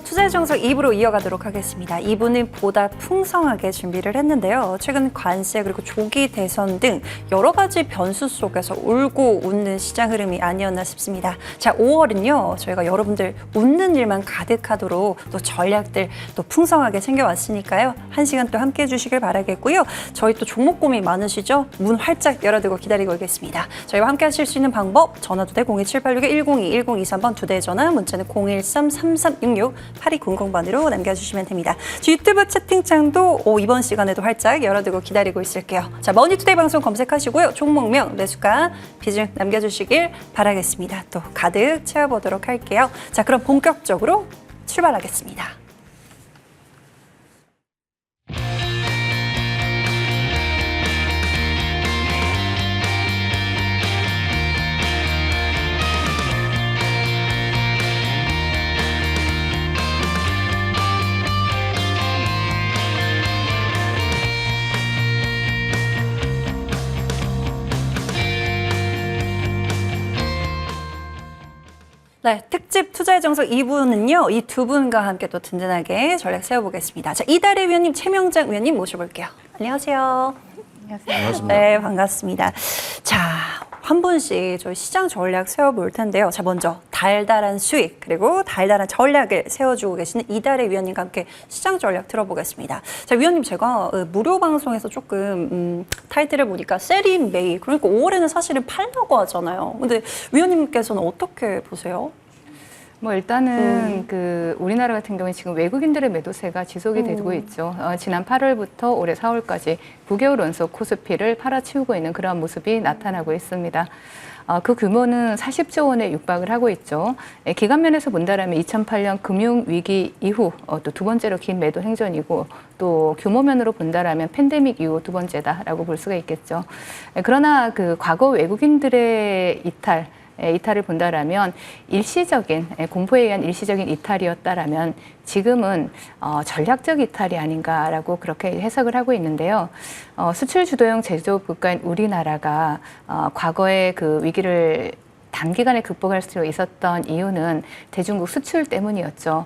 투자의 정석 2부로 이어가도록 하겠습니다. 2부는 보다 풍성하게 준비를 했는데요. 최근 관세 그리고 조기 대선 등 여러 가지 변수 속에서 울고 웃는 시장 흐름이 아니었나 싶습니다. 자, 5월은요. 저희가 여러분들 웃는 일만 가득하도록 또 전략들 또 풍성하게 챙겨왔으니까요. 1시간 또 함께해 주시길 바라겠고요. 저희 또 종목 고민 많으시죠? 문 활짝 열어두고 기다리고 있겠습니다. 저희와 함께 하실 수 있는 방법 전화 두 대 02786-102, 1023번 두 대 전화 문자는 013-3366-8200번으로 남겨주시면 됩니다. 유튜브 채팅창도 이번 시간에도 활짝 열어두고 기다리고 있을게요. 자, 머니투데이 방송 검색하시고요. 종목명, 매수가, 비중 남겨주시길 바라겠습니다. 또 가득 채워보도록 할게요. 자, 그럼 본격적으로 출발하겠습니다. 네, 특집 투자의 정석 2부는요. 이 두 분과 함께 또 든든하게 전략 세워보겠습니다. 자, 이달의 위원님 최명장 위원님 모셔볼게요. 안녕하세요. 안녕하세요. 네, 반갑습니다. 자, 한 분씩 저희 시장 전략 세워볼 텐데요. 자, 먼저 달달한 수익 그리고 달달한 전략을 세워주고 계시는 이달의 위원님과 함께 시장 전략 들어보겠습니다. 자, 위원님 제가 무료 방송에서 조금 타이틀을 보니까 셀인 메이 그러니까 5월에는 사실은 팔라고 하잖아요. 근데 위원님께서는 어떻게 보세요? 뭐 일단은 우리나라 같은 경우에 지금 외국인들의 매도세가 지속이 되고 있죠. 지난 8월부터 올해 4월까지 9개월 연속 코스피를 팔아치우고 있는 그러한 모습이 나타나고 있습니다. 그 규모는 40조 원에 육박을 하고 있죠. 기간면에서 본다라면 2008년 금융위기 이후 또 두 번째로 긴 매도 행전이고 또 규모면으로 본다라면 팬데믹 이후 두 번째다라고 볼 수가 있겠죠. 그러나 그 과거 외국인들의 이탈을 본다라면 일시적인 공포에 의한 일시적인 이탈이었다라면 지금은 전략적 이탈이 아닌가라고 그렇게 해석을 하고 있는데요. 수출 주도형 제조업 국가인 우리나라가 과거에 그 위기를 단기간에 극복할 수 있었던 이유는 대중국 수출 때문이었죠.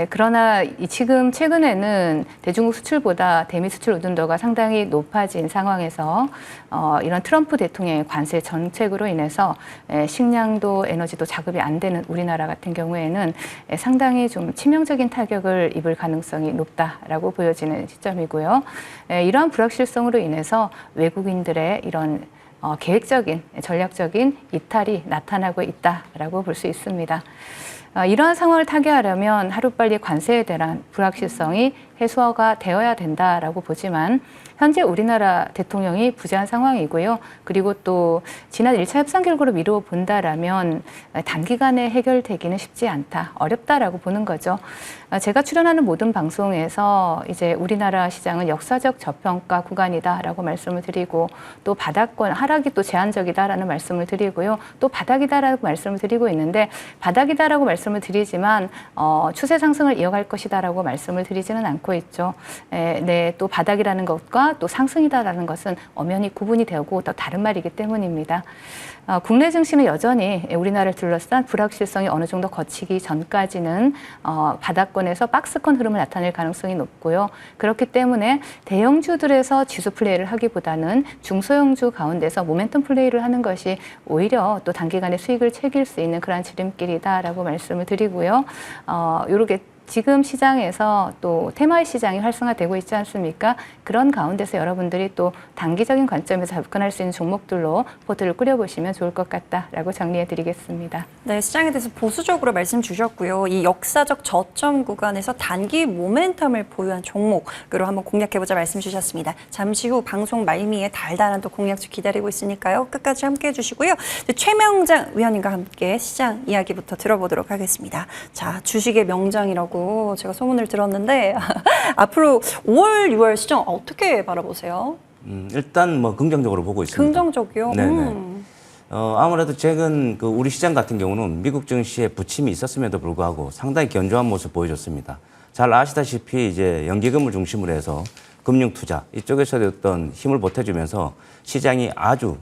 그러나 지금 최근에는 대중국 수출보다 대미 수출 의존도가 상당히 높아진 상황에서 이런 트럼프 대통령의 관세 정책으로 인해서 식량도 에너지도 자급이 안 되는 우리나라 같은 경우에는 상당히 좀 치명적인 타격을 입을 가능성이 높다라고 보여지는 시점이고요. 이러한 불확실성으로 인해서 외국인들의 이런 계획적인, 전략적인 이탈이 나타나고 있다라고 볼 수 있습니다. 이러한 상황을 타개하려면 하루빨리 관세에 대한 불확실성이 해소가 되어야 된다라고 보지만 현재 우리나라 대통령이 부재한 상황이고요. 그리고 또 지난 1차 협상 결과로 미루어 본다라면 단기간에 해결되기는 쉽지 않다, 어렵다라고 보는 거죠. 제가 출연하는 모든 방송에서 이제 우리나라 시장은 역사적 저평가 구간이다라고 말씀을 드리고 또 바닥권 하락이 또 제한적이다라는 말씀을 드리고요. 또 바닥이다라고 말씀을 드리고 있는데 바닥이다라고 말씀을 드리지만 추세 상승을 이어갈 것이다라고 말씀을 드리지는 않고 있죠. 네, 또 바닥이라는 것과 또 상승이다라는 것은 엄연히 구분이 되고 또 다른 말이기 때문입니다. 국내 증시는 여전히 우리나라를 둘러싼 불확실성이 어느 정도 거치기 전까지는 바닥권에서 박스권 흐름을 나타낼 가능성이 높고요. 그렇기 때문에 대형주들에서 지수 플레이를 하기보다는 중소형주 가운데서 모멘텀 플레이를 하는 것이 오히려 또 단기간에 수익을 챙길 수 있는 그러한 지름길이다라고 말씀을 드리고요. 요렇게 지금 시장에서 또 테마의 시장이 활성화되고 있지 않습니까? 그런 가운데서 여러분들이 또 단기적인 관점에서 접근할 수 있는 종목들로 포트를 꾸려보시면 좋을 것 같다라고 정리해드리겠습니다. 네, 시장에 대해서 보수적으로 말씀 주셨고요. 이 역사적 저점 구간에서 단기 모멘텀을 보유한 종목으로 한번 공략해보자 말씀 주셨습니다. 잠시 후 방송 말미에 달달한 또 공략주 기다리고 있으니까요. 끝까지 함께해 주시고요. 최명장 위원님과 함께 시장 이야기부터 들어보도록 하겠습니다. 자, 주식의 명장이라고 제가 소문을 들었는데 앞으로 5월, 6월 시장 어떻게 바라보세요? 일단 뭐 긍정적으로 보고 있습니다. 긍정적이요? 네네. 아무래도 최근 우리 시장 같은 경우는 미국 증시에 부침이 있었음에도 불구하고 상당히 견조한 모습 보여줬습니다. 잘 아시다시피 이제 연기금을 중심으로 해서 금융 투자 이쪽에서도 어떤 힘을 보태주면서 시장이 아주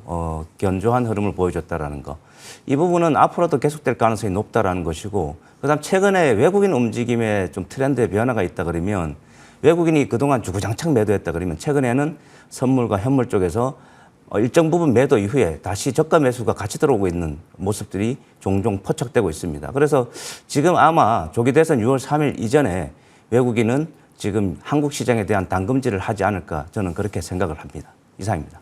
견조한 흐름을 보여줬다라는 거. 이 부분은 앞으로도 계속될 가능성이 높다라는 것이고, 그다음 최근에 외국인 움직임에 좀 트렌드의 변화가 있다 그러면, 외국인이 그동안 주구장창 매도했다 그러면 최근에는 선물과 현물 쪽에서 일정 부분 매도 이후에 다시 저가 매수가 같이 들어오고 있는 모습들이 종종 포착되고 있습니다. 그래서 지금 아마 조기 대선 6월 3일 이전에 외국인은 지금 한국 시장에 대한 단금질을 하지 않을까, 저는 그렇게 생각을 합니다. 이상입니다.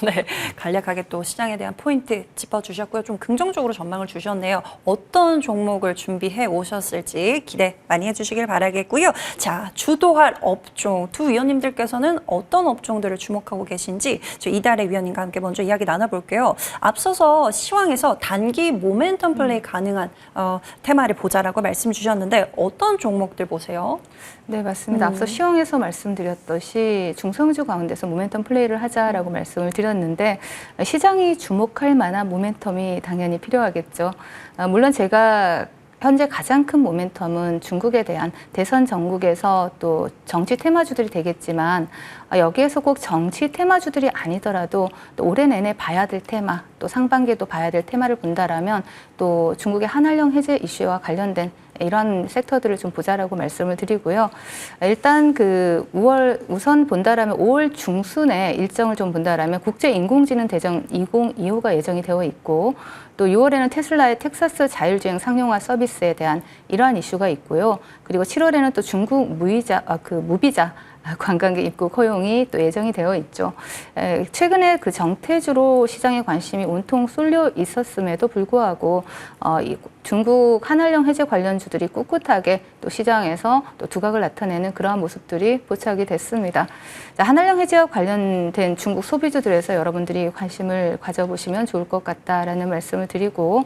네, 간략하게 또 시장에 대한 포인트 짚어주셨고요. 좀 긍정적으로 전망을 주셨네요. 어떤 종목을 준비해 오셨을지 기대 많이 해주시길 바라겠고요. 자, 주도할 업종, 두 위원님들께서는 어떤 업종들을 주목하고 계신지 저 이달의 위원님과 함께 먼저 이야기 나눠볼게요. 앞서서 시황에서 단기 모멘텀 플레이 가능한 테마를 보자라고 말씀 주셨는데 어떤 종목들 보세요? 네, 맞습니다. 앞서 시황에서 말씀드렸듯이 중성주 가운데서 모멘텀 플레이를 하자라고 말씀을 드렸는데 시장이 주목할 만한 모멘텀이 당연히 필요하겠죠. 물론 제가 현재 가장 큰 모멘텀은 중국에 대한 대선 전국에서 또 정치 테마주들이 되겠지만 여기에서 꼭 정치 테마주들이 아니더라도 또 올해 내내 봐야 될 테마, 또 상반기에도 봐야 될 테마를 본다라면 또 중국의 한한령 해제 이슈와 관련된 이런 섹터들을 좀 보자라고 말씀을 드리고요. 일단 우선 본다라면 5월 중순에 일정을 좀 본다라면 국제 인공지능 대전 2025가 예정이 되어 있고 또 6월에는 테슬라의 텍사스 자율주행 상용화 서비스에 대한 이러한 이슈가 있고요. 그리고 7월에는 또 중국 무비자 관광객 입국 허용이 또 예정이 되어 있죠. 최근에 그 정태주로 시장에 관심이 온통 쏠려 있었음에도 불구하고 중국 한한령 해제 관련주들이 꿋꿋하게 또 시장에서 또 두각을 나타내는 그러한 모습들이 포착이 됐습니다. 자, 한한령 해제와 관련된 중국 소비주들에서 여러분들이 관심을 가져보시면 좋을 것 같다라는 말씀을 드리고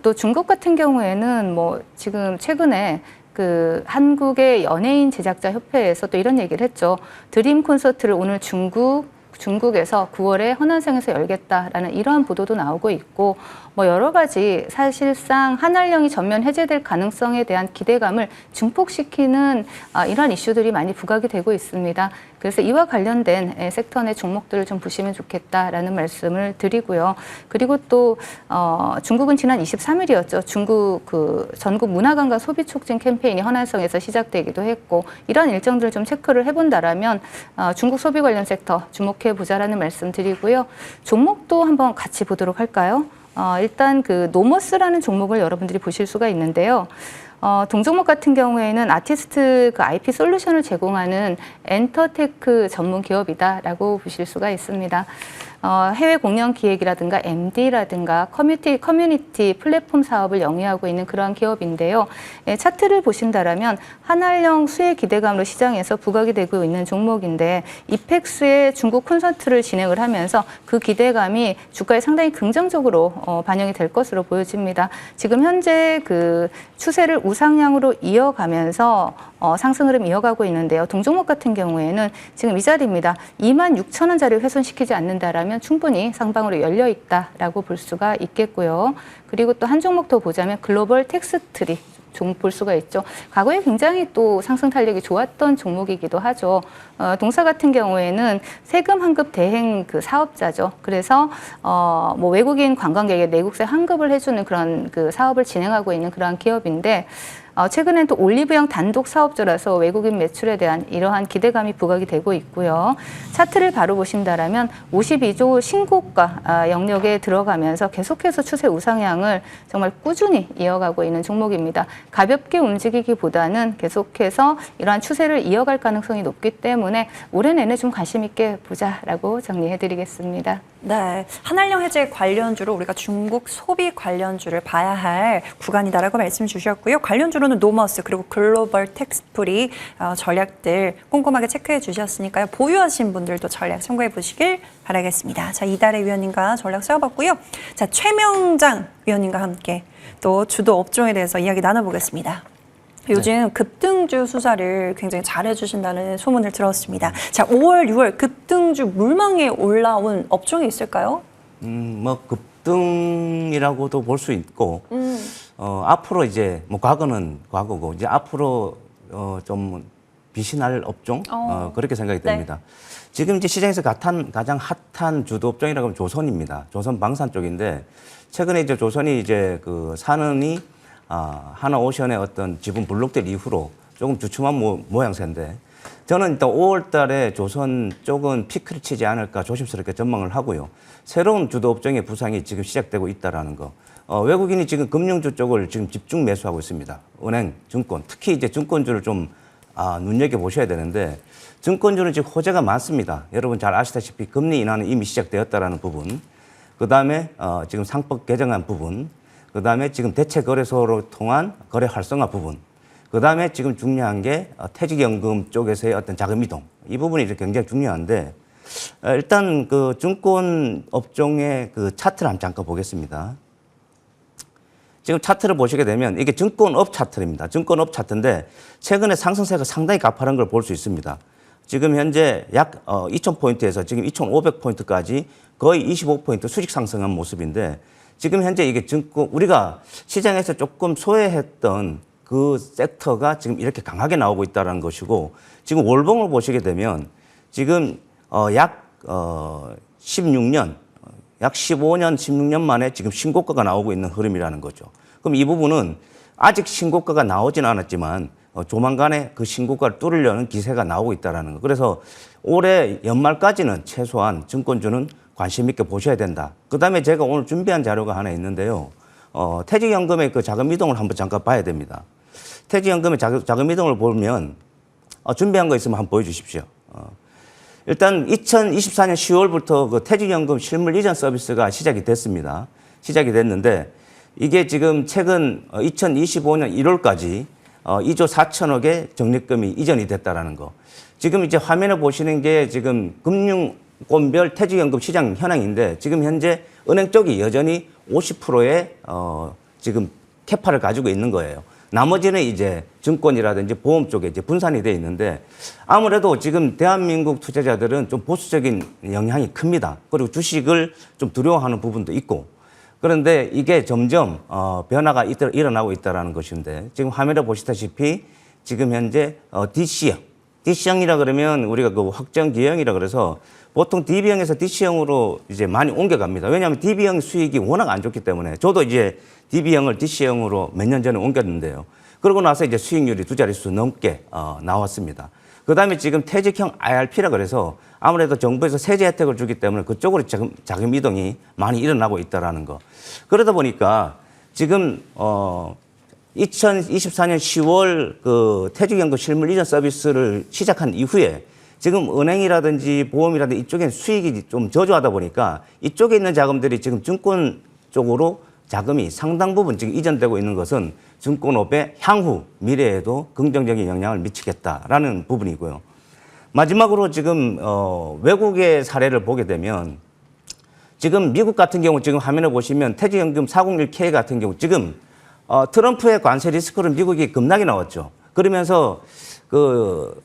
또 중국 같은 경우에는 지금 최근에 한국의 연예인 제작자 협회에서 또 이런 얘기를 했죠. 드림 콘서트를 오늘 중국에서 9월에 허난성에서 열겠다라는 이러한 보도도 나오고 있고 여러 가지 사실상 한한령이 전면 해제될 가능성에 대한 기대감을 증폭시키는 이러한 이슈들이 많이 부각이 되고 있습니다. 그래서 이와 관련된 섹터 내 종목들을 좀 보시면 좋겠다라는 말씀을 드리고요. 그리고 또 중국은 지난 23일이었죠. 중국 전국 문화관광 소비 촉진 캠페인이 허난성에서 시작되기도 했고 이러한 일정들을 좀 체크를 해본다라면 중국 소비 관련 섹터 주목해 보자라는 말씀 드리고요. 종목도 한번 같이 보도록 할까요? 일단 노머스라는 종목을 여러분들이 보실 수가 있는데요. 동종목 같은 경우에는 아티스트 IP 솔루션을 제공하는 엔터테크 전문 기업이다라고 보실 수가 있습니다. 해외 공연 기획이라든가 MD라든가 커뮤니티 플랫폼 사업을 영위하고 있는 그러한 기업인데요. 차트를 보신다라면 한한령 수혜 기대감으로 시장에서 부각이 되고 있는 종목인데 이펙스의 중국 콘서트를 진행을 하면서 그 기대감이 주가에 상당히 긍정적으로 반영이 될 것으로 보여집니다. 지금 현재 추세를 우상향으로 이어가면서 상승 흐름 이어가고 있는데요. 동종목 같은 경우에는 지금 이 자리입니다. 26,000원짜리 훼손시키지 않는다라면 충분히 상방으로 열려 있다라고 볼 수가 있겠고요. 그리고 또 한 종목 더 보자면 글로벌 텍스트리 종목 볼 수가 있죠. 과거에 굉장히 또 상승 탄력이 좋았던 종목이기도 하죠. 동사 같은 경우에는 세금 환급 대행 사업자죠. 그래서 외국인 관광객의 내국세 환급을 해주는 그런 사업을 진행하고 있는 그러한 기업인데 최근엔 또 올리브영 단독 사업주라서 외국인 매출에 대한 이러한 기대감이 부각이 되고 있고요. 차트를 바로 보신다라면 52조 신고가 영역에 들어가면서 계속해서 추세 우상향을 정말 꾸준히 이어가고 있는 종목입니다. 가볍게 움직이기보다는 계속해서 이러한 추세를 이어갈 가능성이 높기 때문에 올해 내내 좀 관심 있게 보자라고 정리해드리겠습니다. 네, 한한령 해제 관련주로 우리가 중국 소비 관련주를 봐야 할 구간이다라고 말씀 주셨고요. 관련주로는 노머스 그리고 글로벌 텍스프리 전략들 꼼꼼하게 체크해 주셨으니까요. 보유하신 분들도 전략 참고해 보시길 바라겠습니다. 자, 이달의 위원님과 전략 세워봤고요. 자, 최명장 위원님과 함께 또 주도 업종에 대해서 이야기 나눠보겠습니다. 요즘 급등주 수사를 굉장히 잘해주신다는 소문을 들었습니다. 자, 5월, 6월 급등주 물망에 올라온 업종이 있을까요? 급등이라고도 볼 수 있고, 앞으로 이제 과거는 과거고 이제 앞으로 좀 빛이 날 업종 그렇게 생각이 네. 됩니다. 지금 이제 시장에서 가장 핫한 주도 업종이라고 하면 조선입니다. 조선 방산 쪽인데 최근에 이제 조선이 이제 그 산업이 하나오션의 어떤 지분 블록될 이후로 조금 주춤한 모양새인데 저는 일단 5월 달에 조선 쪽은 피크를 치지 않을까 조심스럽게 전망을 하고요. 새로운 주도 업종의 부상이 지금 시작되고 있다라는 거. 외국인이 지금 금융주 쪽을 지금 집중 매수하고 있습니다. 은행, 증권, 특히 이제 증권주를 좀 눈여겨 보셔야 되는데 증권주는 지금 호재가 많습니다. 여러분 잘 아시다시피 금리 인하는 이미 시작되었다라는 부분, 그 다음에 지금 상법 개정안 부분, 그 다음에 지금 대체거래소로 통한 거래 활성화 부분, 그 다음에 지금 중요한 게 퇴직연금 쪽에서의 어떤 자금 이동, 이 부분이 굉장히 중요한데 일단 그 증권 업종의 그 차트를 한번 잠깐 보겠습니다. 지금 차트를 보시게 되면 이게 증권업 차트입니다. 증권업 차트인데 최근에 상승세가 상당히 가파른 걸 볼 수 있습니다. 지금 현재 약 2,000포인트에서 지금 2,500포인트까지 거의 25포인트 수직 상승한 모습인데 지금 현재 이게 우리가 시장에서 조금 소외했던 그 섹터가 지금 이렇게 강하게 나오고 있다는 것이고 지금 월봉을 보시게 되면 지금 약 16년, 약 15년, 16년 만에 지금 신고가가 나오고 있는 흐름이라는 거죠. 그럼 이 부분은 아직 신고가가 나오진 않았지만 조만간에 그 신고가를 뚫으려는 기세가 나오고 있다는 거. 그래서 올해 연말까지는 최소한 증권주는 관심 있게 보셔야 된다. 그다음에 제가 오늘 준비한 자료가 하나 있는데요. 퇴직연금의 그 자금 이동을 한번 잠깐 봐야 됩니다. 퇴직연금의 자금 이동을 보면 준비한 거 있으면 한번 보여주십시오. 일단 2024년 10월부터 그 퇴직연금 실물 이전 서비스가 시작이 됐습니다. 시작이 됐는데 이게 지금 최근 2025년 1월까지 2조 4천억의 적립금이 이전이 됐다라는 거. 지금 이제 화면에 보시는 게 지금 금융권별 퇴직연금 시장 현황인데 지금 현재 은행 쪽이 여전히 50%의 지금 캐파를 가지고 있는 거예요. 나머지는 이제 증권이라든지 보험 쪽에 이제 분산이 돼 있는데 아무래도 지금 대한민국 투자자들은 좀 보수적인 영향이 큽니다. 그리고 주식을 좀 두려워하는 부분도 있고 그런데 이게 점점 변화가 일어나고 있다는 것인데 지금 화면에 보시다시피 지금 현재 D씨형이라 그러면 우리가 그 확정 기형이라 그래서 보통 DB형에서 D씨형으로 이제 많이 옮겨갑니다. 왜냐하면 DB형 수익이 워낙 안 좋기 때문에 저도 이제 DB형을 D씨형으로 몇 년 전에 옮겼는데요. 그러고 나서 이제 수익률이 2자릿수 넘게 나왔습니다. 그 다음에 지금 퇴직형 IRP라 그래서 아무래도 정부에서 세제 혜택을 주기 때문에 그쪽으로 자금 이동이 많이 일어나고 있다는 거. 그러다 보니까 지금 2024년 10월 그 퇴직연금 실물 이전 서비스를 시작한 이후에 지금 은행이라든지 보험이라든지 이쪽에 수익이 좀 저조하다 보니까 이쪽에 있는 자금들이 지금 증권 쪽으로 자금이 상당 부분 지금 이전되고 있는 것은 증권업의 향후 미래에도 긍정적인 영향을 미치겠다라는 부분이고요. 마지막으로 지금 외국의 사례를 보게 되면 지금 미국 같은 경우 지금 화면에 보시면 퇴직연금 401k 같은 경우 지금 트럼프의 관세 리스크로 미국이 급락이 나왔죠. 그러면서 그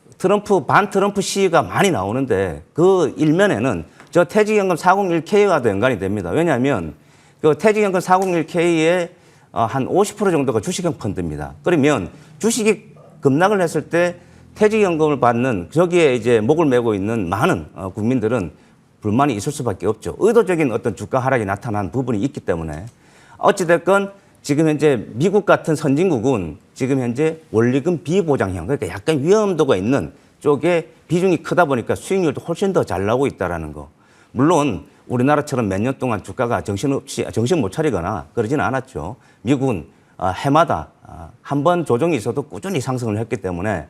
반 트럼프 시위가 많이 나오는데 그 일면에는 저 퇴직연금 401k와도 연관이 됩니다. 왜냐하면 그 퇴직연금 401k의 한 50% 정도가 주식형 펀드입니다. 그러면 주식이 급락을 했을 때 퇴직연금을 받는 저기에 이제 목을 메고 있는 많은 국민들은 불만이 있을 수밖에 없죠. 의도적인 어떤 주가 하락이 나타난 부분이 있기 때문에 어찌됐건 지금 현재 미국 같은 선진국은 지금 현재 원리금 비보장형, 그러니까 약간 위험도가 있는 쪽에 비중이 크다 보니까 수익률도 훨씬 더 잘 나오고 있다는 거. 물론 우리나라처럼 몇 년 동안 주가가 정신 못 차리거나 그러지는 않았죠. 미국은 해마다 한 번 조정이 있어도 꾸준히 상승을 했기 때문에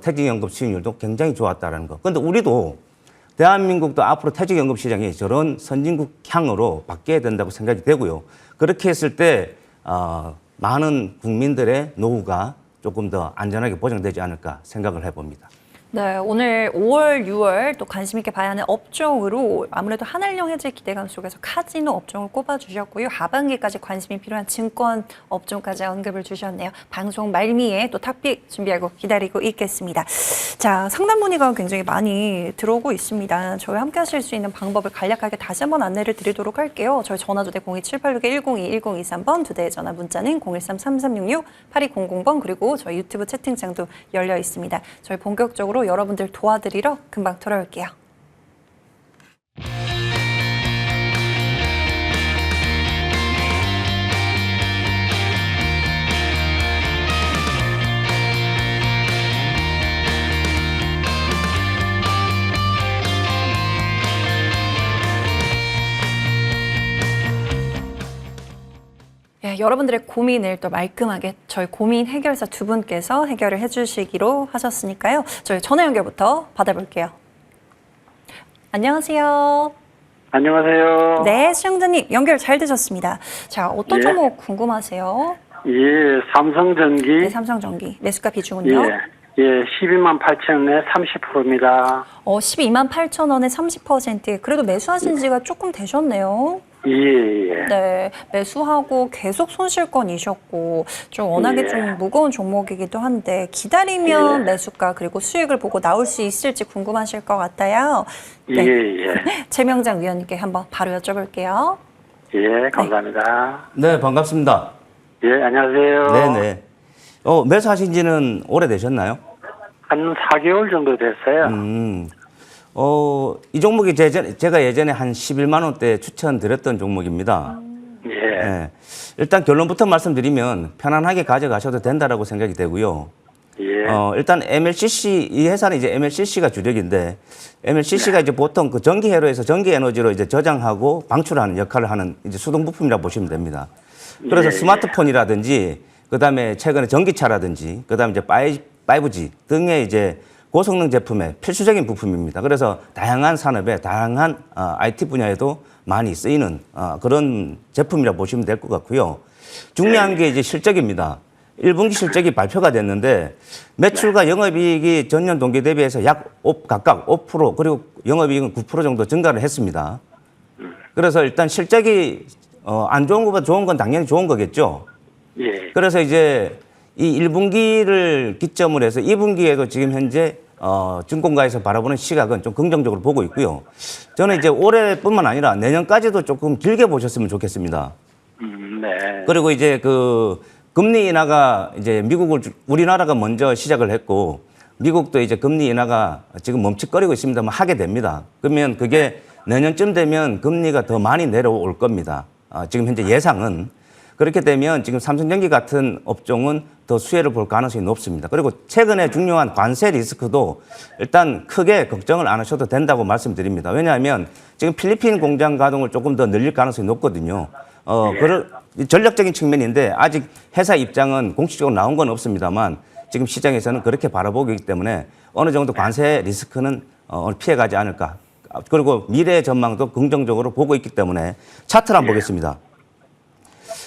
퇴직연금 수익률도 굉장히 좋았다는 거. 그런데 우리도 대한민국도 앞으로 퇴직연금 시장이 저런 선진국향으로 바뀌어야 된다고 생각이 되고요. 그렇게 했을 때 많은 국민들의 노후가 조금 더 안전하게 보장되지 않을까 생각을 해봅니다. 네, 오늘 5월, 6월 또 관심 있게 봐야 하는 업종으로 아무래도 한한령 해제 기대감 속에서 카지노 업종을 꼽아주셨고요. 하반기까지 관심이 필요한 증권 업종까지 언급을 주셨네요. 방송 말미에 또 탑픽 준비하고 기다리고 있겠습니다. 자, 상담 문의가 굉장히 많이 들어오고 있습니다. 저희 함께 하실 수 있는 방법을 간략하게 다시 한번 안내를 드리도록 할게요. 저희 전화조대 02786-102-1023번, 두 대의 전화 문자는 013-3366-8200번, 그리고 저희 유튜브 채팅창도 열려 있습니다. 저희 본격적으로 여러분들 도와드리러 금방 돌아올게요. 예, 여러분들의 고민을 또 말끔하게 저희 고민 해결사 두 분께서 해결을 해주시기로 하셨으니까요. 저희 전화 연결부터 받아볼게요. 안녕하세요. 안녕하세요. 네, 시청자님 연결 잘 되셨습니다. 자, 어떤 예. 종목 궁금하세요? 예, 삼성전기. 네, 삼성전기 매수가 비중은요? 예, 12만 8천원에 30%입니다. 12만 8천 원에 30%. 그래도 매수하신 지가 조금 되셨네요. 예. 네, 매수하고 계속 손실권이셨고 좀 워낙에 예. 좀 무거운 종목이기도 한데 기다리면 예. 매수가 그리고 수익을 보고 나올 수 있을지 궁금하실 것 같아요. 예, 네. 예. 최명장 위원님께 한번 바로 여쭤볼게요. 예, 감사합니다. 네, 반갑습니다. 예, 안녕하세요. 네네. 매수하신 지는 오래되셨나요? 한 4개월 정도 됐어요. 이 종목이 제가 예전에 한 11만 원대 추천드렸던 종목입니다. 예. 네. 일단 결론부터 말씀드리면 편안하게 가져가셔도 된다라고 생각이 되고요. 예. 일단 MLCC, 이 회사는 이제 MLCC가 주력인데, MLCC가 이제 보통 그 전기 회로에서 전기 에너지로 이제 저장하고 방출하는 역할을 하는 이제 수동 부품이라고 보시면 됩니다. 그래서 예. 스마트폰이라든지, 그 다음에 최근에 전기차라든지, 그 다음에 이제 5G 등의 이제 고성능 제품의 필수적인 부품입니다. 그래서 다양한 산업에, 다양한 IT 분야에도 많이 쓰이는 그런 제품이라고 보시면 될 것 같고요. 중요한 게 이제 실적입니다. 1분기 실적이 발표가 됐는데 매출과 영업이익이 전년 동기 대비해서 각각 5% 그리고 영업이익은 9% 정도 증가를 했습니다. 그래서 일단 실적이 안 좋은 것보다 좋은 건 당연히 좋은 거겠죠. 예. 그래서 이제 이 1분기를 기점으로 해서 2분기에도 지금 현재 증권가에서 바라보는 시각은 좀 긍정적으로 보고 있고요. 저는 이제 올해뿐만 아니라 내년까지도 조금 길게 보셨으면 좋겠습니다. 네. 그리고 이제 그 금리 인하가 이제 우리나라가 먼저 시작을 했고 미국도 이제 금리 인하가 지금 멈칫거리고 있습니다만 하게 됩니다. 그러면 그게 내년쯤 되면 금리가 더 많이 내려올 겁니다. 지금 현재 예상은. 그렇게 되면 지금 삼성전기 같은 업종은 더 수혜를 볼 가능성이 높습니다. 그리고 최근에 중요한 관세 리스크도 일단 크게 걱정을 안 하셔도 된다고 말씀드립니다. 왜냐하면 지금 필리핀 공장 가동을 조금 더 늘릴 가능성이 높거든요. 그런 전략적인 측면인데 아직 회사 입장은 공식적으로 나온 건 없습니다만 지금 시장에서는 그렇게 바라보기 때문에 어느 정도 관세 리스크는 피해가지 않을까. 그리고 미래 전망도 긍정적으로 보고 있기 때문에 차트를 한번 보겠습니다.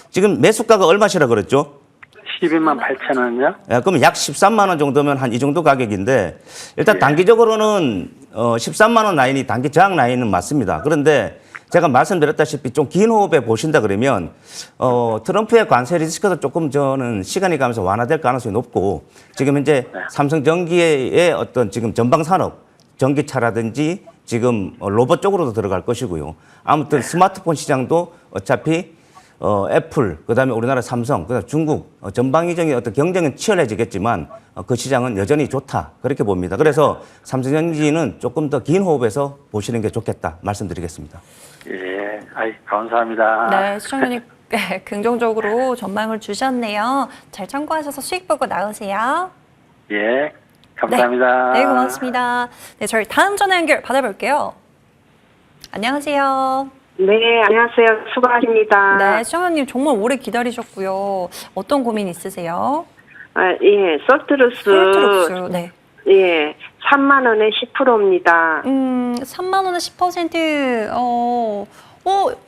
지금 매수가가 얼마시라 그랬죠? 12만 8천원요? 예, 그러면 약 13만 원 정도면 한 이 정도 가격인데 일단 단기적으로는 13만 원 라인이 단기 저항 라인은 맞습니다. 그런데 제가 말씀드렸다시피 좀 긴 호흡에 보신다 그러면 트럼프의 관세 리스크도 조금 저는 시간이 가면서 완화될 가능성이 높고 지금 현재 삼성전기의 어떤 지금 전방 산업 전기차라든지 지금 로봇 쪽으로도 들어갈 것이고요. 아무튼 스마트폰 시장도 어차피 애플, 그다음에 우리나라 삼성, 그다음 중국 전방위적인 어떤 경쟁은 치열해지겠지만 그 시장은 여전히 좋다 그렇게 봅니다. 그래서 삼성전기는 조금 더 긴 호흡에서 보시는 게 좋겠다 말씀드리겠습니다. 예. 감사합니다. 네, 시청자님 긍정적으로 전망을 주셨네요. 잘 참고하셔서 수익 보고 나오세요. 예. 감사합니다. 네, 고맙습니다. 네, 저희 다음 전화 연결 받아볼게요. 안녕하세요. 네, 안녕하세요. 수고하십니다. 네, 시청자님 정말 오래 기다리셨고요. 어떤 고민 있으세요? 예, 솔트루스. 솔트룩스, 네. 예, 3만 원에 10%입니다. 3만 원에 10%,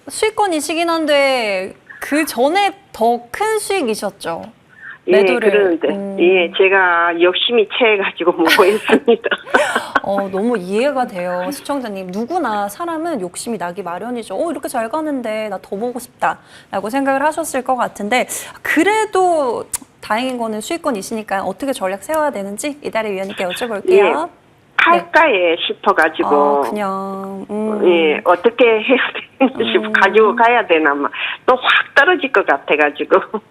수익권이시긴 한데 그 전에 더 큰 수익이셨죠? 매도를. 그러는데, 예, 제가 열심히 채해가지고 모으겠습니다. 너무 이해가 돼요. 시청자님, 누구나 사람은 욕심이 나기 마련이죠. 이렇게 잘 가는데 나 더 보고 싶다라고 생각을 하셨을 것 같은데, 그래도 다행인 거는 수익권이시니까 어떻게 전략 세워야 되는지 이달의 위원님께 여쭤볼게요. 할까에 싶어가지고. 그냥 예, 어떻게 해야 되는지 가지고 가야 되나, 또 확 떨어질 것 같아가지고.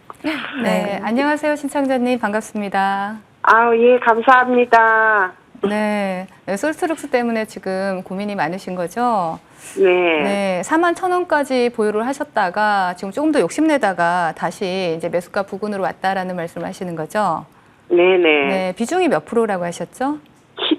네, 안녕하세요, 신청자님. 반갑습니다. 예, 감사합니다. 네, 솔스룩스 때문에 지금 고민이 많으신 거죠? 네. 네, 41,000원까지 보유를 하셨다가 지금 조금 더 욕심내다가 다시 이제 매수가 부근으로 왔다라는 말씀을 하시는 거죠? 네네. 네, 비중이 몇 프로라고 하셨죠?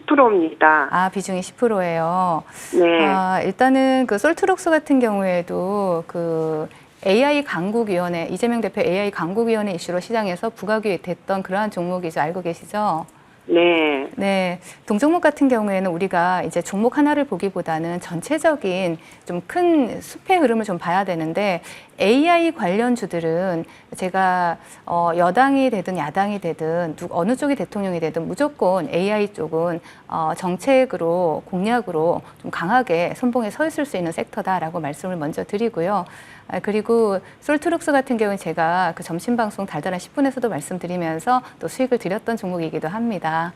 10%입니다. 비중이 10%예요. 네. 일단은 그 솔트룩스 같은 경우에도 그 AI 강국위원회, 이재명 대표 AI 강국위원회 이슈로 시장에서 부각이 됐던 그러한 종목이죠. 알고 계시죠? 네. 네, 동종목 같은 경우에는 우리가 이제 종목 하나를 보기보다는 전체적인 좀 큰 숲의 흐름을 좀 봐야 되는데, AI 관련주들은 제가 여당이 되든 야당이 되든 어느 쪽이 대통령이 되든 무조건 AI 쪽은 정책으로 공약으로 좀 강하게 선봉에 서 있을 수 있는 섹터다라고 말씀을 먼저 드리고요. 그리고 솔트룩스 같은 경우는 제가 그 점심 방송 달달한 10분에서도 말씀드리면서 또 수익을 드렸던 종목이기도 합니다.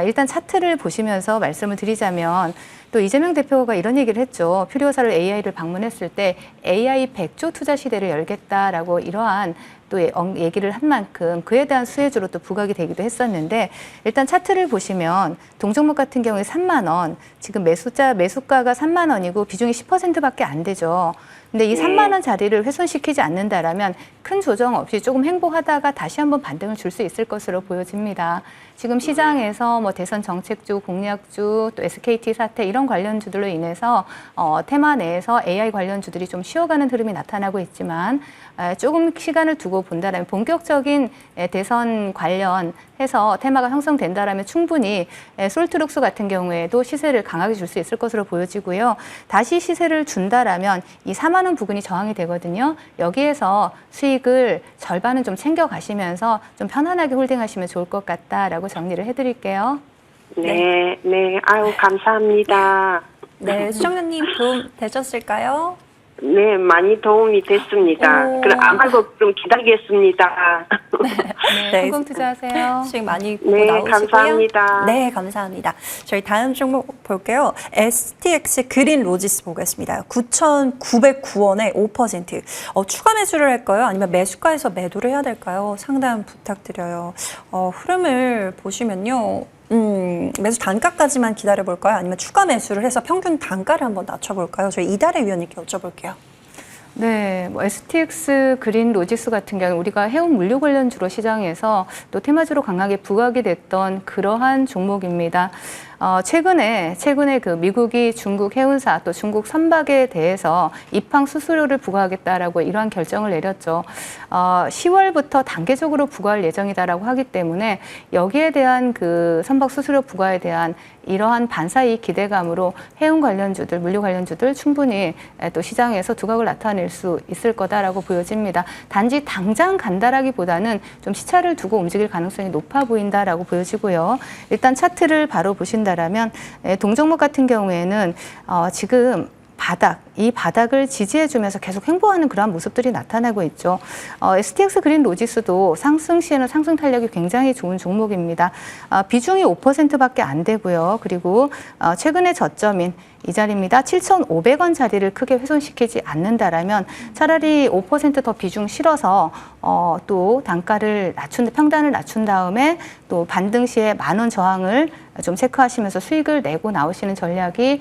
일단 차트를 보시면서 말씀을 드리자면, 또 이재명 대표가 이런 얘기를 했죠. 퓨리오사를 AI를 방문했을 때 AI 100조 투자 시대를 열겠다라고 이러한 또 얘기를 한 만큼 그에 대한 수혜주로 또 부각이 되기도 했었는데, 일단 차트를 보시면 동종목 같은 경우에 3만 원, 지금 매수가가 3만 원이고 비중이 10%밖에 안 되죠. 근데 이 3만 원 자리를 훼손시키지 않는다라면 큰 조정 없이 조금 행보하다가 다시 한번 반등을 줄 수 있을 것으로 보여집니다. 지금 시장에서 뭐 대선 정책주, 공약주, 또 SKT 사태 이런 관련주들로 인해서 테마 내에서 AI 관련주들이 좀 쉬어가는 흐름이 나타나고 있지만, 조금 시간을 두고 본다면 본격적인 대선 관련해서 테마가 형성된다라면 충분히 솔트룩스 같은 경우에도 시세를 강하게 줄 수 있을 것으로 보여지고요. 다시 시세를 준다라면 이 4만 원 부근이 저항이 되거든요. 여기에서 수익을 절반은 좀 챙겨 가시면서 좀 편안하게 홀딩하시면 좋을 것 같다라고 정리를 해드릴게요. 네. 네. 아유, 감사합니다. 네, 시청자님 도움 되셨을까요? 네, 많이 도움이 됐습니다. 그럼 아마도 좀 기다리겠습니다. 네. 성공 투자하세요. 수익 많이 보고 네, 나오시고요. 감사합니다. 네, 감사합니다. 저희 다음 종목 볼게요. STX 그린 로지스 보겠습니다. 9,909원에 5%. 추가 매수를 할까요? 아니면 매수가에서 매도를 해야 될까요? 상담 부탁드려요. 흐름을 보시면요. 매수 단가까지만 기다려볼까요? 아니면 추가 매수를 해서 평균 단가를 한번 낮춰볼까요? 저희 이달의 위원님께 여쭤볼게요. 네, 뭐 STX 그린 로지스 같은 경우는 우리가 해운 물류 관련주로 시장에서 또 테마주로 강하게 부각이 됐던 그러한 종목입니다. 최근에 그 미국이 중국 해운사 또 중국 선박에 대해서 입항 수수료를 부과하겠다라고 이러한 결정을 내렸죠. 10월부터 단계적으로 부과할 예정이다라고 하기 때문에 여기에 대한 그 선박 수수료 부과에 대한 이러한 반사이익 기대감으로 해운 관련주들, 물류 관련주들 충분히 또 시장에서 두각을 나타낼 수 있을 거다라고 보여집니다. 단지 당장 간다라기보다는 좀 시차를 두고 움직일 가능성이 높아 보인다라고 보여지고요. 일단 차트를 바로 보신다라면 동종목 같은 경우에는 지금 이 바닥을 지지해주면서 계속 횡보하는 그러한 모습들이 나타나고 있죠. STX 그린 로지스도 상승 시에는 상승 탄력이 굉장히 좋은 종목입니다. 비중이 5%밖에 안 되고요. 그리고 최근의 저점인 이 자리입니다. 7,500원 자리를 크게 훼손시키지 않는다라면 차라리 5% 더 비중 실어서 또 단가를 평단을 낮춘 다음에 또 반등 시에 10,000원 저항을 좀 체크하시면서 수익을 내고 나오시는 전략이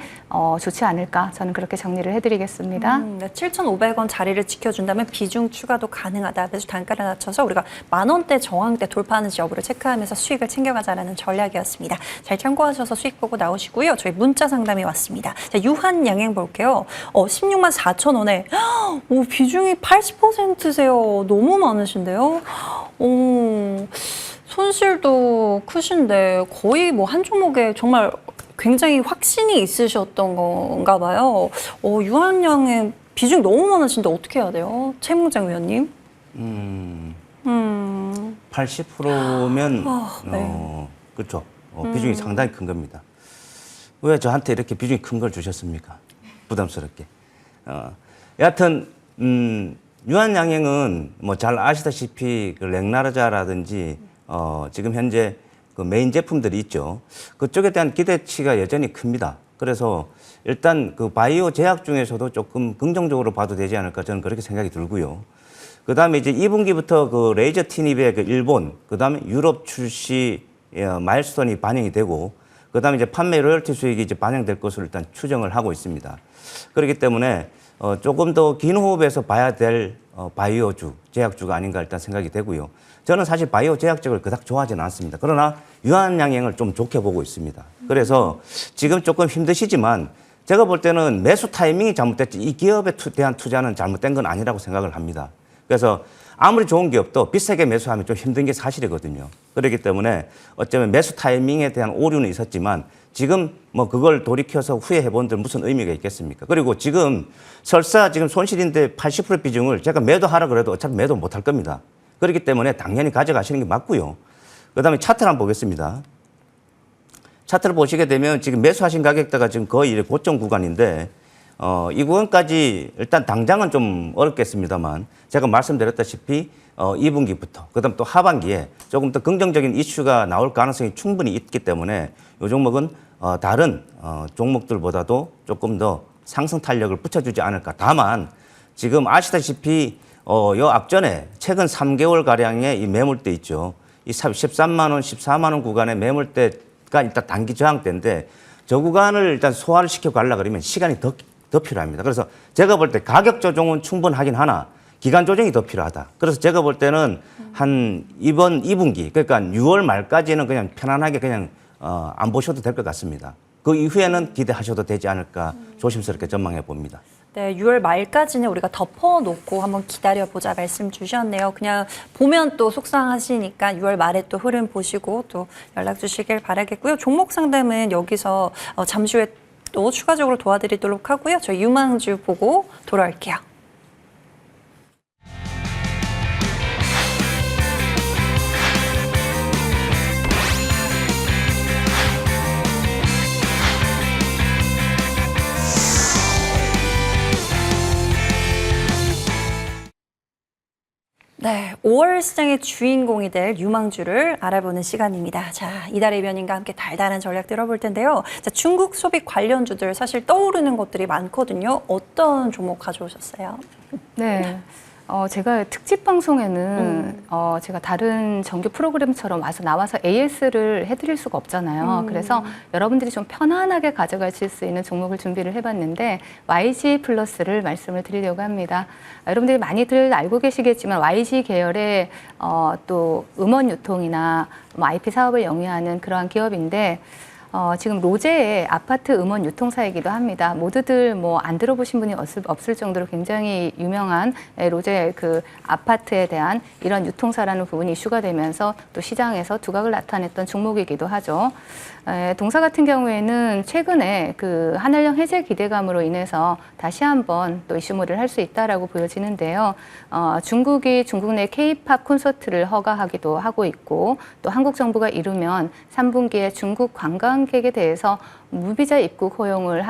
좋지 않을까, 저는 그렇게 정리를 해드리겠습니다. 7,500원 자리를 지켜준다면 비중 추가도 가능하다. 매수 단가를 낮춰서 우리가 10,000원대 저항대 돌파하는지 여부를 체크하면서 수익을 챙겨가자라는 전략이었습니다. 잘 참고하셔서 수익 보고 나오시고요. 저희 문자 상담이 왔습니다. 자, 유한 양행 볼게요. 16만 4,000원에 비중이 80%세요. 너무 많으신데요. 손실도 크신데 거의 뭐 한 종목에 정말 굉장히 확신이 있으셨던 건가 봐요. 유한 양행 비중 너무 많으신데 어떻게 해야 돼요? 최문장 위원님? 80%면 네. 그렇죠. 비중이 상당히 큰 겁니다. 왜 저한테 이렇게 비중이 큰 걸 주셨습니까? 부담스럽게. 여하튼 유한양행은 뭐 잘 아시다시피 그 렉나르자라든지 지금 현재 그 메인 제품들이 있죠. 그쪽에 대한 기대치가 여전히 큽니다. 그래서 일단 그 바이오 제약 중에서도 조금 긍정적으로 봐도 되지 않을까 저는 그렇게 생각이 들고요. 그 다음에 이제 2분기부터 그 레이저 티닙의 그 일본, 그 다음에 유럽 출시 마일스톤이 반영이 되고, 그 다음에 이제 판매 로열티 수익이 이제 반영될 것으로 일단 추정을 하고 있습니다. 그렇기 때문에 조금 더 긴 호흡에서 봐야 될 바이오주, 제약주가 아닌가 일단 생각이 되고요. 저는 사실 바이오 제약적을 그닥 좋아하지는 않습니다. 그러나 유한양행을 좀 좋게 보고 있습니다. 그래서 지금 조금 힘드시지만 제가 볼 때는 매수 타이밍이 잘못됐지 이 기업에 대한 투자는 잘못된 건 아니라고 생각을 합니다. 그래서 아무리 좋은 기업도 비싸게 매수하면 좀 힘든 게 사실이거든요. 그렇기 때문에 어쩌면 매수 타이밍에 대한 오류는 있었지만 지금 뭐 그걸 돌이켜서 후회해 본들 무슨 의미가 있겠습니까? 그리고 지금 설사 지금 손실인데 80% 비중을 제가 매도하라 그래도 어차피 매도 못 할 겁니다. 그렇기 때문에 당연히 가져가시는 게 맞고요. 그 다음에 차트를 한번 보겠습니다. 차트를 보시게 되면 지금 매수하신 가격대가 지금 거의 고점 구간인데 이 구간까지 일단 당장은 좀 어렵겠습니다만 제가 말씀드렸다시피 2분기부터 그다음 또 하반기에 조금 더 긍정적인 이슈가 나올 가능성이 충분히 있기 때문에 이 종목은 다른 종목들보다도 조금 더 상승 탄력을 붙여주지 않을까. 다만 지금 아시다시피 요 앞전에 최근 3개월 가량의 이 매물대 있죠. 이 13만 원, 14만 원 구간의 매물대가 일단 단기 저항대인데 저 구간을 일단 소화를 시켜 가려고 그러면 시간이 더 필요합니다. 그래서 제가 볼 때 가격 조정은 충분하긴 하나 기간 조정이 더 필요하다. 그래서 제가 볼 때는 한 이번 2분기 그러니까 6월 말까지는 그냥 편안하게 그냥 안 보셔도 될 것 같습니다. 그 이후에는 기대하셔도 되지 않을까 조심스럽게 전망해 봅니다. 네, 6월 말까지는 우리가 덮어놓고 한번 기다려보자 말씀 주셨네요. 그냥 보면 또 속상하시니까 6월 말에 또 흐름 보시고 또 연락 주시길 바라겠고요. 종목 상담은 여기서 잠시 후에 또 추가적으로 도와드리도록 하고요. 저희 유망주 보고 돌아올게요. 네, 5월 시장의 주인공이 될 유망주를 알아보는 시간입니다. 자, 이달의 변인과 함께 달달한 전략 들어볼 텐데요. 자, 중국 소비 관련주들 사실 떠오르는 것들이 많거든요. 어떤 종목 가져오셨어요? 네. 제가 특집 방송에는 제가 다른 정규 프로그램처럼 나와서 AS를 해드릴 수가 없잖아요. 그래서 여러분들이 좀 편안하게 가져가실 수 있는 종목을 준비를 해봤는데 YG 플러스를 말씀을 드리려고 합니다. 여러분들이 많이들 알고 계시겠지만 YG 계열의 또 음원 유통이나 뭐 IP 사업을 영위하는 그러한 기업인데 지금 로제의 아파트 음원 유통사이기도 합니다. 모두들 뭐 안 들어보신 분이 없을 정도로 굉장히 유명한 로제 그 아파트에 대한 이런 유통사라는 부분이 이슈가 되면서 또 시장에서 두각을 나타냈던 종목이기도 하죠. 동사 같은 경우에는 최근에 그 한일령 해제 기대감으로 인해서 다시 한번 또 이슈몰이를 할 수 있다라고 보여지는데요. 중국이 중국 내 K-팝 콘서트를 허가하기도 하고 있고 또 한국 정부가 이루면 3분기에 중국 관광객에 대해서 무비자 입국 허용을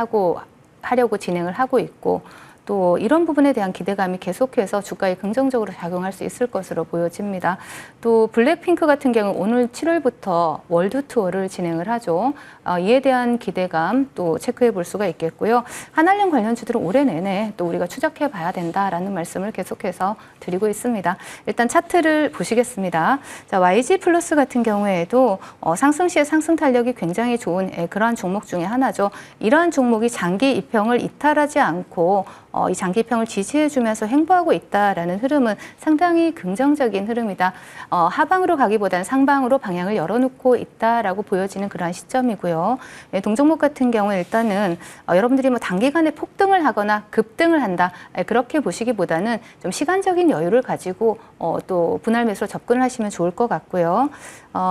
하려고 진행을 하고 있고 또 이런 부분에 대한 기대감이 계속해서 주가에 긍정적으로 작용할 수 있을 것으로 보여집니다. 또 블랙핑크 같은 경우 오늘 7월부터 월드 투어를 진행을 하죠. 이에 대한 기대감 또 체크해 볼 수가 있겠고요. 한일령 관련주들은 올해 내내 또 우리가 추적해 봐야 된다라는 말씀을 계속해서 드리고 있습니다. 일단 차트를 보시겠습니다. 자, YG 플러스 같은 경우에도 상승 시에 상승 탄력이 굉장히 좋은 그러한 종목 중에 하나죠. 이러한 종목이 장기 입형을 이탈하지 않고 이 장기 입형을 지지해주면서 행보하고 있다라는 흐름은 상당히 긍정적인 흐름이다. 하방으로 가기보다는 상방으로 방향을 열어놓고 있다라고 보여지는 그러한 시점이고요. 동종목 같은 경우에 일단은 여러분들이 뭐 단기간에 폭등을 하거나 급등을 한다 그렇게 보시기보다는 좀 시간적인 여유를 가지고 또 분할 매수로 접근을 하시면 좋을 것 같고요.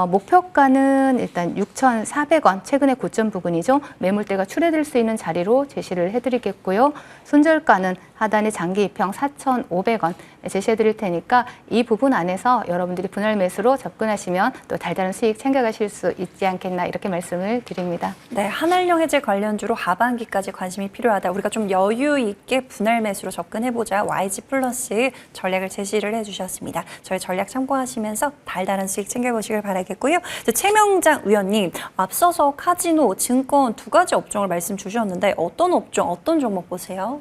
목표가는 일단 6,400원 최근의 고점 부근이죠. 매물대가 출회될 수 있는 자리로 제시를 해드리겠고요. 손절가 고가는 하단이 장기 입형 4,500원 제시해 드릴 테니까 이 부분 안에서 여러분들이 분할 매수로 접근하시면 또 달달한 수익 챙겨가실 수 있지 않겠나 이렇게 말씀을 드립니다. 네, 한한령 해제 관련주로 하반기까지 관심이 필요하다. 우리가 좀 여유 있게 분할 매수로 접근해보자. YG 플러스 전략을 제시를 해주셨습니다. 저희 전략 참고하시면서 달달한 수익 챙겨보시길 바라겠고요. 최명장 의원님, 앞서서 카지노, 증권 두 가지 업종을 말씀 주셨는데 어떤 업종, 어떤 종목 보세요?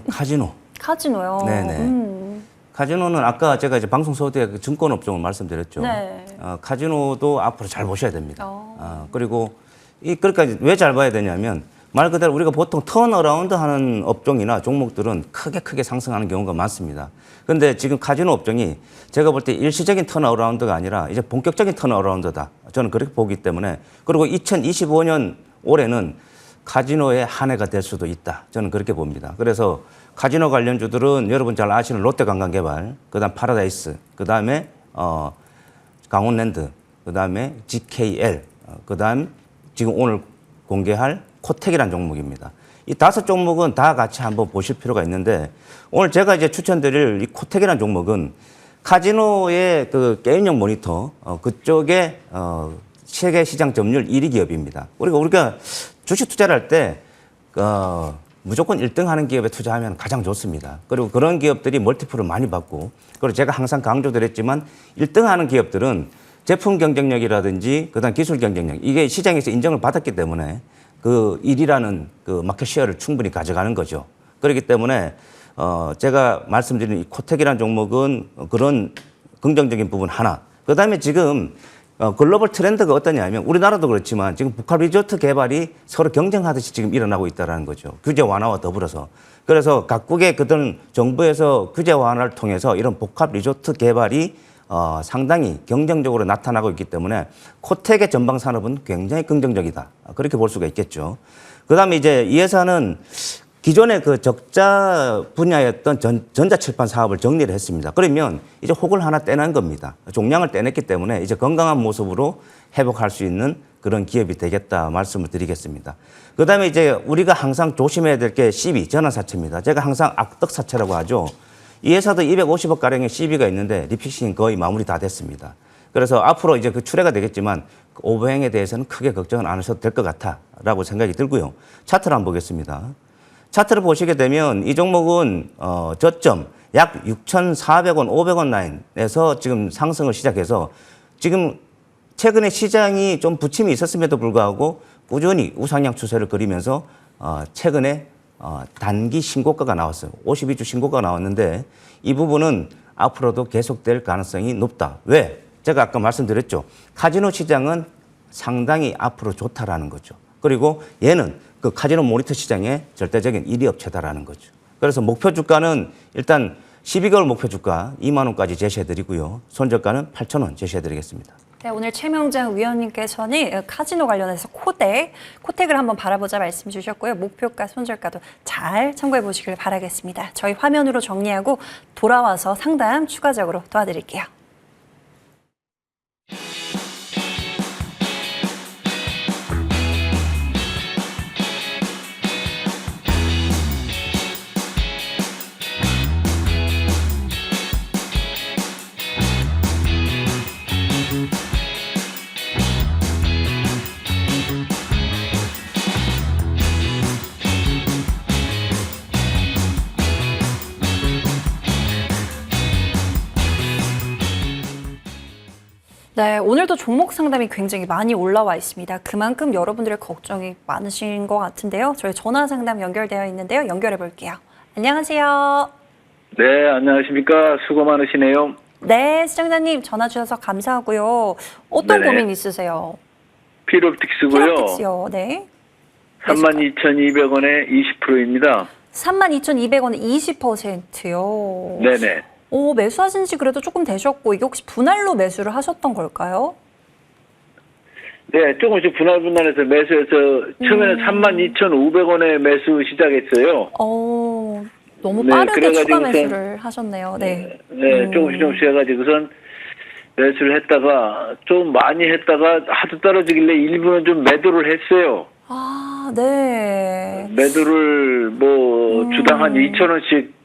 카지노. 카지노요. 네네. 카지노는 아까 제가 이제 방송 소개에 그 증권 업종을 말씀드렸죠. 네. 카지노도 앞으로 잘 보셔야 됩니다. 그리고 그러니까 왜 잘 봐야 되냐면 말 그대로 우리가 보통 턴어라운드 하는 업종이나 종목들은 크게 상승하는 경우가 많습니다. 그런데 지금 카지노 업종이 제가 볼 때 일시적인 턴어라운드가 아니라 이제 본격적인 턴어라운드다. 저는 그렇게 보기 때문에 그리고 2025년 올해는 카지노의 한 해가 될 수도 있다. 저는 그렇게 봅니다. 그래서 카지노 관련주들은 여러분 잘 아시는 롯데관광개발, 그다음 파라다이스, 그다음에 강원랜드, 그다음에 GKL, 그다음 지금 오늘 공개할 코텍이라는 종목입니다. 이 5종목은 다 같이 한번 보실 필요가 있는데 오늘 제가 이제 추천드릴 이 코텍이라는 종목은 카지노의 그 게임용 모니터 그쪽에 세계 시장 점유율 1위 기업입니다. 우리가 주식 투자를 할 때 무조건 1등 하는 기업에 투자하면 가장 좋습니다. 그리고 그런 기업들이 멀티플을 많이 받고 그리고 제가 항상 강조드렸지만 1등 하는 기업들은 제품 경쟁력이라든지 그다음 기술 경쟁력 이게 시장에서 인정을 받았기 때문에 그 1위라는 그 마켓 쉐어를 충분히 가져가는 거죠. 그렇기 때문에 제가 말씀드린 이 코텍이라는 종목은 그런 긍정적인 부분 하나. 그다음에 지금 글로벌 트렌드가 어떠냐면 우리나라도 그렇지만 지금 복합 리조트 개발이 서로 경쟁하듯이 지금 일어나고 있다는 거죠. 규제 완화와 더불어서. 그래서 각국의 그런 정부에서 규제 완화를 통해서 이런 복합 리조트 개발이 상당히 경쟁적으로 나타나고 있기 때문에 코텍의 전방 산업은 굉장히 긍정적이다. 그렇게 볼 수가 있겠죠. 그다음에 이제 이 회사는 기존의 그 적자 분야였던 전자칠판 사업을 정리를 했습니다. 그러면 이제 혹을 하나 떼낸 겁니다. 종량을 떼냈기 때문에 이제 건강한 모습으로 회복할 수 있는 그런 기업이 되겠다 말씀을 드리겠습니다. 그다음에 이제 우리가 항상 조심해야 될 게 CB, 전환사채입니다. 제가 항상 악덕사채라고 하죠. 이 회사도 250억가량의 CB가 있는데 리픽싱 거의 마무리 다 됐습니다. 그래서 앞으로 이제 그 출회가 되겠지만 오버행에 대해서는 크게 걱정은 안 하셔도 될 것 같다라고 생각이 들고요. 차트를 한번 보겠습니다. 차트를 보시게 되면 이 종목은 저점 약 6,400원, 500원 라인에서 지금 상승을 시작해서 지금 최근에 시장이 좀 부침이 있었음에도 불구하고 꾸준히 우상향 추세를 그리면서 최근에 단기 신고가가 나왔어요. 52주 신고가가 나왔는데 이 부분은 앞으로도 계속될 가능성이 높다. 왜? 제가 아까 말씀드렸죠. 카지노 시장은 상당히 앞으로 좋다라는 거죠. 그리고 얘는 그 카지노 모니터 시장의 절대적인 1위 업체다라는 거죠. 그래서 목표 주가는 일단 12개월 목표 주가 2만 원까지 제시해드리고요. 손절가는 8,000원 제시해드리겠습니다. 네, 오늘 최명장 위원님께서는 카지노 관련해서 코텍을 한번 바라보자 말씀 주셨고요. 목표가, 손절가도 잘 참고해 보시길 바라겠습니다. 저희 화면으로 정리하고 돌아와서 상담 추가적으로 도와드릴게요. 네, 오늘도 종목 상담이 굉장히 많이 올라와 있습니다. 그만큼 여러분들의 걱정이 많으신 것 같은데요. 저희 전화 상담 연결되어 있는데요. 연결해 볼게요. 안녕하세요. 네, 안녕하십니까. 수고 많으시네요. 네, 시청자님 전화 주셔서 감사하고요. 어떤 네네. 고민 있으세요? 피롭틱스고요. 피롭틱스요. 네. 32,200원에 20%입니다. 32,200원에 20%요. 네네. 오, 매수하신 지 그래도 조금 되셨고, 이게 혹시 분할로 매수를 하셨던 걸까요? 네, 조금씩 분할분할해서 매수해서 처음에는 32,500원에 매수 시작했어요. 너무 네, 빠르게 추가 그래가지고선- 매수를 하셨네요. 네. 네, 조금씩 해가지고선 매수를 했다가 좀 많이 했다가 하도 떨어지길래 일부는 좀 매도를 했어요. 아, 네. 매도를 뭐 주당 한 2,000원씩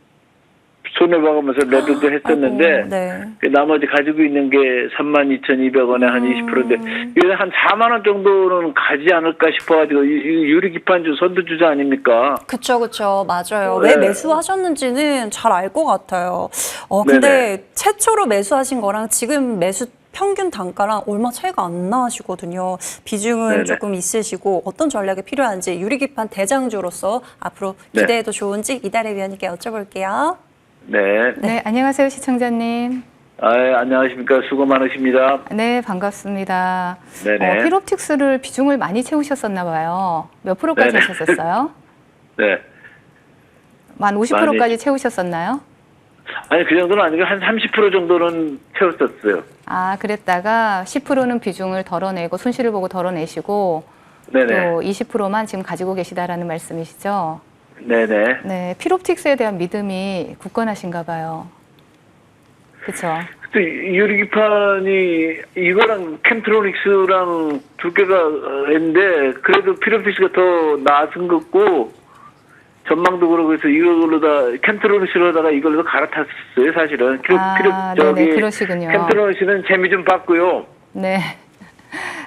손해봐가면서 매도도 했었는데 아이고, 네. 그 나머지 가지고 있는 게 32,200원에 한 20%인데 이게 한 4만 원 정도는 가지 않을까 싶어가지고 유리기판주 선두주자 아닙니까? 그쵸, 맞아요. 네. 왜 매수하셨는지는 잘 알 것 같아요. 근데 네네. 최초로 매수하신 거랑 지금 매수 평균 단가랑 얼마 차이가 안 나시거든요. 비중은 네네. 조금 있으시고 어떤 전략이 필요한지 유리기판 대장주로서 앞으로 네. 기대해도 좋은지 이달의 위원님께 여쭤볼게요. 네. 네, 안녕하세요, 시청자님. 안녕하십니까. 수고 많으십니다. 네, 반갑습니다. 네네. 필옵틱스를 비중을 많이 채우셨었나 봐요. 몇 프로까지 네네. 하셨었어요? 네. 만 50%까지 채우셨었나요? 아니, 그 정도는 아니고 한 30% 정도는 채웠었어요. 아, 그랬다가 10%는 비중을 덜어내고 손실을 보고 덜어내시고 네네. 또 20%만 지금 가지고 계시다라는 말씀이시죠? 네네. 네, 필옵틱스에 대한 믿음이 굳건하신가 봐요. 그렇죠? 또 유리기판이 이거랑 캠트로닉스랑 두 개가 있는데 그래도 필로피스가 더 나은 것 같고 전망도 그러고 해서 이걸로다 캠트로닉스로다가 이걸로 갈아탔어요 사실은. 네네, 그러시군요. 캠트로닉스는 재미 좀 봤고요. 네.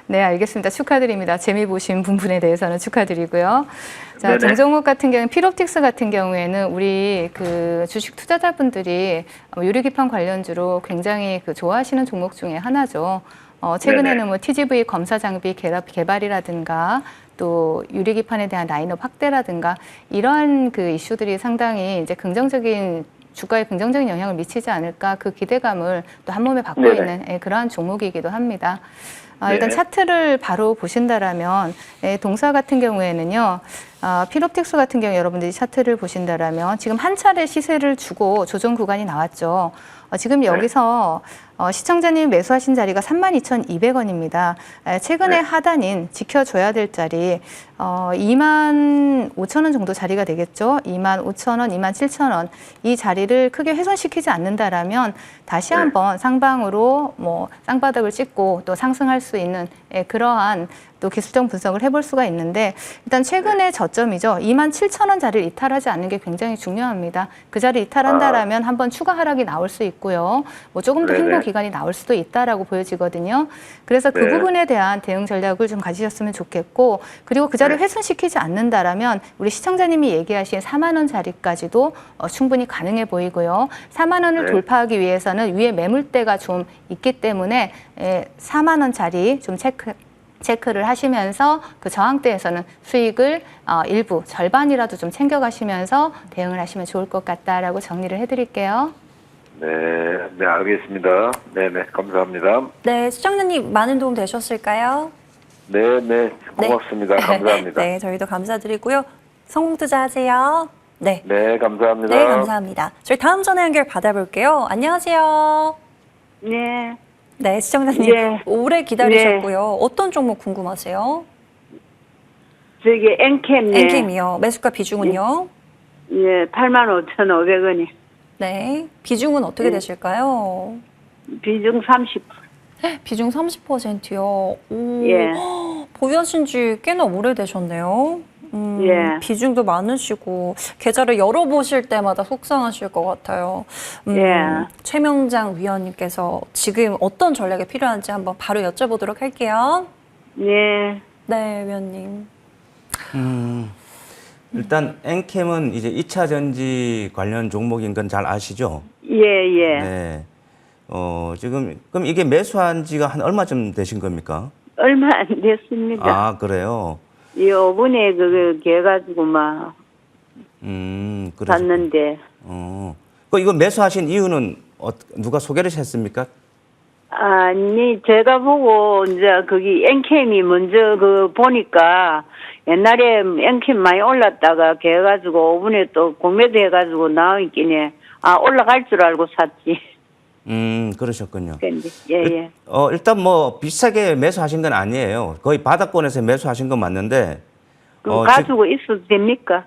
네, 알겠습니다. 축하드립니다. 재미 보신 부분에 대해서는 축하드리고요. 자, 네네. 정정욱 같은 경우, 필옵틱스 같은 경우에는 우리 그 주식 투자자분들이 유리기판 관련주로 굉장히 그 좋아하시는 종목 중에 하나죠. 최근에는 네네. 뭐 TGV 검사 장비 개발이라든가 또 유리기판에 대한 라인업 확대라든가 이러한 그 이슈들이 상당히 이제 긍정적인 주가에 긍정적인 영향을 미치지 않을까 그 기대감을 또 한 몸에 받고 네네. 있는 그러한 종목이기도 합니다. 일단 네. 차트를 바로 보신다라면 동사 같은 경우에는요. 필옵틱스 같은 경우 여러분들이 차트를 보신다라면 지금 한 차례 시세를 주고 조정 구간이 나왔죠. 지금 여기서 시청자님이 매수하신 자리가 32,200원입니다. 최근에 네. 하단인 지켜줘야 될 자리 25,000원 정도 자리가 되겠죠. 25,000원, 27,000원 이 자리를 크게 훼손시키지 않는다라면 다시 네. 한번 상방으로 뭐 쌍바닥을 찍고 또 상승할 수 있는 그러한 또 기술적 분석을 해볼 수가 있는데 일단 최근의 저점이죠. 27,000원 자리를 이탈하지 않는 게 굉장히 중요합니다. 그 자리 이탈한다라면 한번 추가 하락이 나올 수 있고요. 뭐 조금 더 네네. 횡보 기간이 나올 수도 있다라고 보여지거든요. 그래서 그 네. 부분에 대한 대응 전략을 좀 가지셨으면 좋겠고 그리고 그 자리를 훼손시키지 않는다라면 우리 시청자님이 얘기하신 4만 원 자리까지도 충분히 가능해 보이고요. 4만 원을 네. 돌파하기 위해서는 위에 매물대가 좀 있기 때문에 4만 원 자리 좀 체크를 하시면서 그 저항대에서는 수익을 일부 절반이라도 좀 챙겨가시면서 대응을 하시면 좋을 것 같다라고 정리를 해드릴게요. 네, 네 알겠습니다. 네, 감사합니다. 네, 시청자님 많은 도움 되셨을까요? 네, 고맙습니다. 감사합니다. 네, 저희도 감사드리고요. 성공 투자하세요. 네. 네, 감사합니다. 네, 감사합니다. 저희 다음 전화 연결 받아볼게요. 안녕하세요. 네. 네, 시청자님 네. 오래 기다리셨고요. 어떤 종목 궁금하세요? 저기 엔캠 엔캠이요. 매수가 비중은요? 예, 85,500원이. 네. 비중은 어떻게 되실까요? 비중 30%. 비중 30%요. 오, 예. 보유하신 지 꽤나 오래되셨네요. 예. 비중도 많으시고 계좌를 열어보실 때마다 속상하실 것 같아요. 예. 최명장 위원님께서 지금 어떤 전략이 필요한지 한번 바로 여쭤보도록 할게요. 예. 네, 위원님. 일단 엔캠은 이제 2차 전지 관련 종목인 건 잘 아시죠? 예. 네. 지금 그럼 이게 매수한 지가 한 얼마쯤 되신 겁니까? 얼마 안 됐습니다. 아, 그래요. 요번에 그거 개가지고 막 그래서 봤는데. 이거 매수하신 이유는 누가 소개를 했습니까? 아니, 제가 보고, 이제, 거기, 엔캠이 먼저 보니까, 옛날에 엔캠 많이 올랐다가, 걔가지고, 5분에 또 공매도 해가지고 나와있긴 해. 올라갈 줄 알고 샀지. 그러셨군요. 근데, 예. 일단 뭐, 비싸게 매수하신 건 아니에요. 거의 바닥권에서 매수하신 건 맞는데, 그럼 가지고 있어도 됩니까?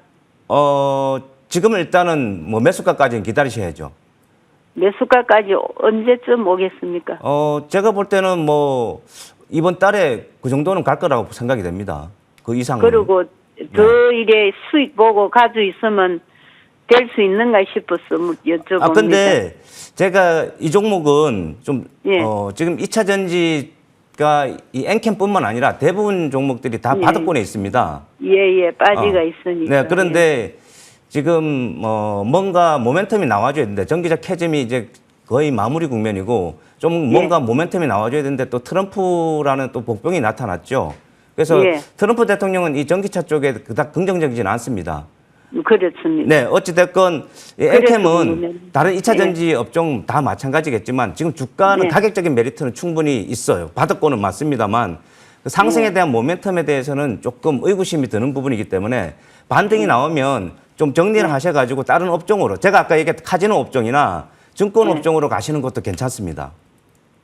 지금은 일단은 뭐 매수가까지는 기다리셔야죠. 매수가까지 언제쯤 오겠습니까? 제가 볼 때는 뭐 이번 달에 그 정도는 갈 거라고 생각이 됩니다. 그 이상은. 그리고 더 이래 수익 보고 가지고 있으면 될 수 있는가 싶어서 여쭤봅니다. 아, 근데 제가 이 종목은 좀, 예. 지금 2차 전지가 이 엔캠뿐만 아니라 대부분 종목들이 다 예. 바닥권에 있습니다. 예, 빠지가 있으니까. 네, 그런데 지금 뭔가 모멘텀이 나와줘야 되는데 전기차 캐즘이 이제 거의 마무리 국면이고 좀 뭔가 모멘텀이 나와줘야 되는데 또 트럼프라는 또 복병이 나타났죠. 그래서 예. 트럼프 대통령은 이 전기차 쪽에 그닥 긍정적이지는 않습니다. 그렇습니다. 네, 어찌됐건 이 그래서 엔캠은 보면, 다른 2차 예. 전지 업종 다 마찬가지겠지만 지금 주가는 예. 가격적인 메리트는 충분히 있어요. 바닥권은 맞습니다만 그 상승에 예. 대한 모멘텀에 대해서는 조금 의구심이 드는 부분이기 때문에 반등이 나오면 좀 정리를 하셔가지고 다른 업종으로 제가 아까 얘기했던 카지노 업종이나 증권 업종으로 가시는 것도 괜찮습니다.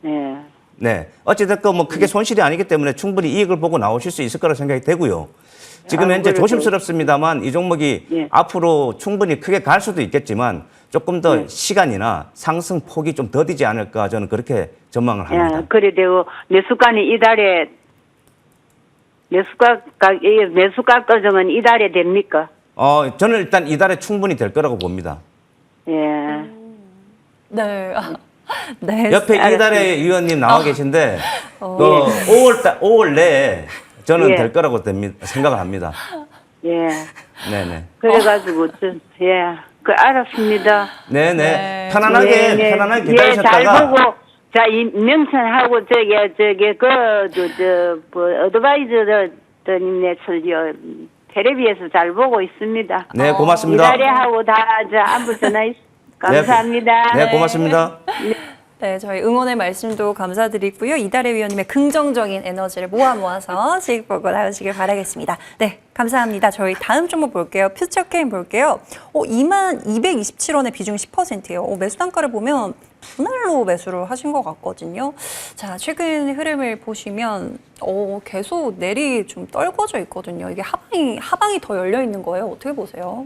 예. 네, 어찌됐건 뭐 크게 손실이 아니기 때문에 충분히 이익을 보고 나오실 수 있을 거라 생각이 되고요. 지금 현재 그래도- 조심스럽습니다만 이 종목이 예. 앞으로 충분히 크게 갈 수도 있겠지만 조금 더 시간이나 상승 폭이 좀 더디지 않을까 저는 그렇게 전망을 합니다. 예, 그래도 매수가는 이달에 매수가 조정은 이달에 됩니까? 저는 일단 이달에 충분히 될 거라고 봅니다. 예. 네. 네. 옆에 알았습니다. 이달의 위원님 나와 계신데 5월 내에 저는 예. 될 거라고 생각을 합니다. 예. 네네. 그래가지고 알았습니다. 네네. 네. 편안하게 편안하게 잘 기다리셨다가 보고 자, 이 명천하고 어드바이저님네 텔레비에서 잘 보고 있습니다. 네 고맙습니다. 이달에 하고 다 안부 전화 감사합니다. 네 고맙습니다. 네, 저희 응원의 말씀도 감사드리고요. 이달의 위원님의 긍정적인 에너지를 모아서 수익 보고 나오시길 바라겠습니다. 네, 감사합니다. 저희 다음 종목 볼게요. 퓨처게임 볼게요. 2227원의 비중 10%예요. 매수 단가를 보면 분할로 매수를 하신 것 같거든요. 자, 최근 흐름을 보시면 계속 내리 좀 떨궈져 있거든요. 이게 하방이 더 열려 있는 거예요. 어떻게 보세요?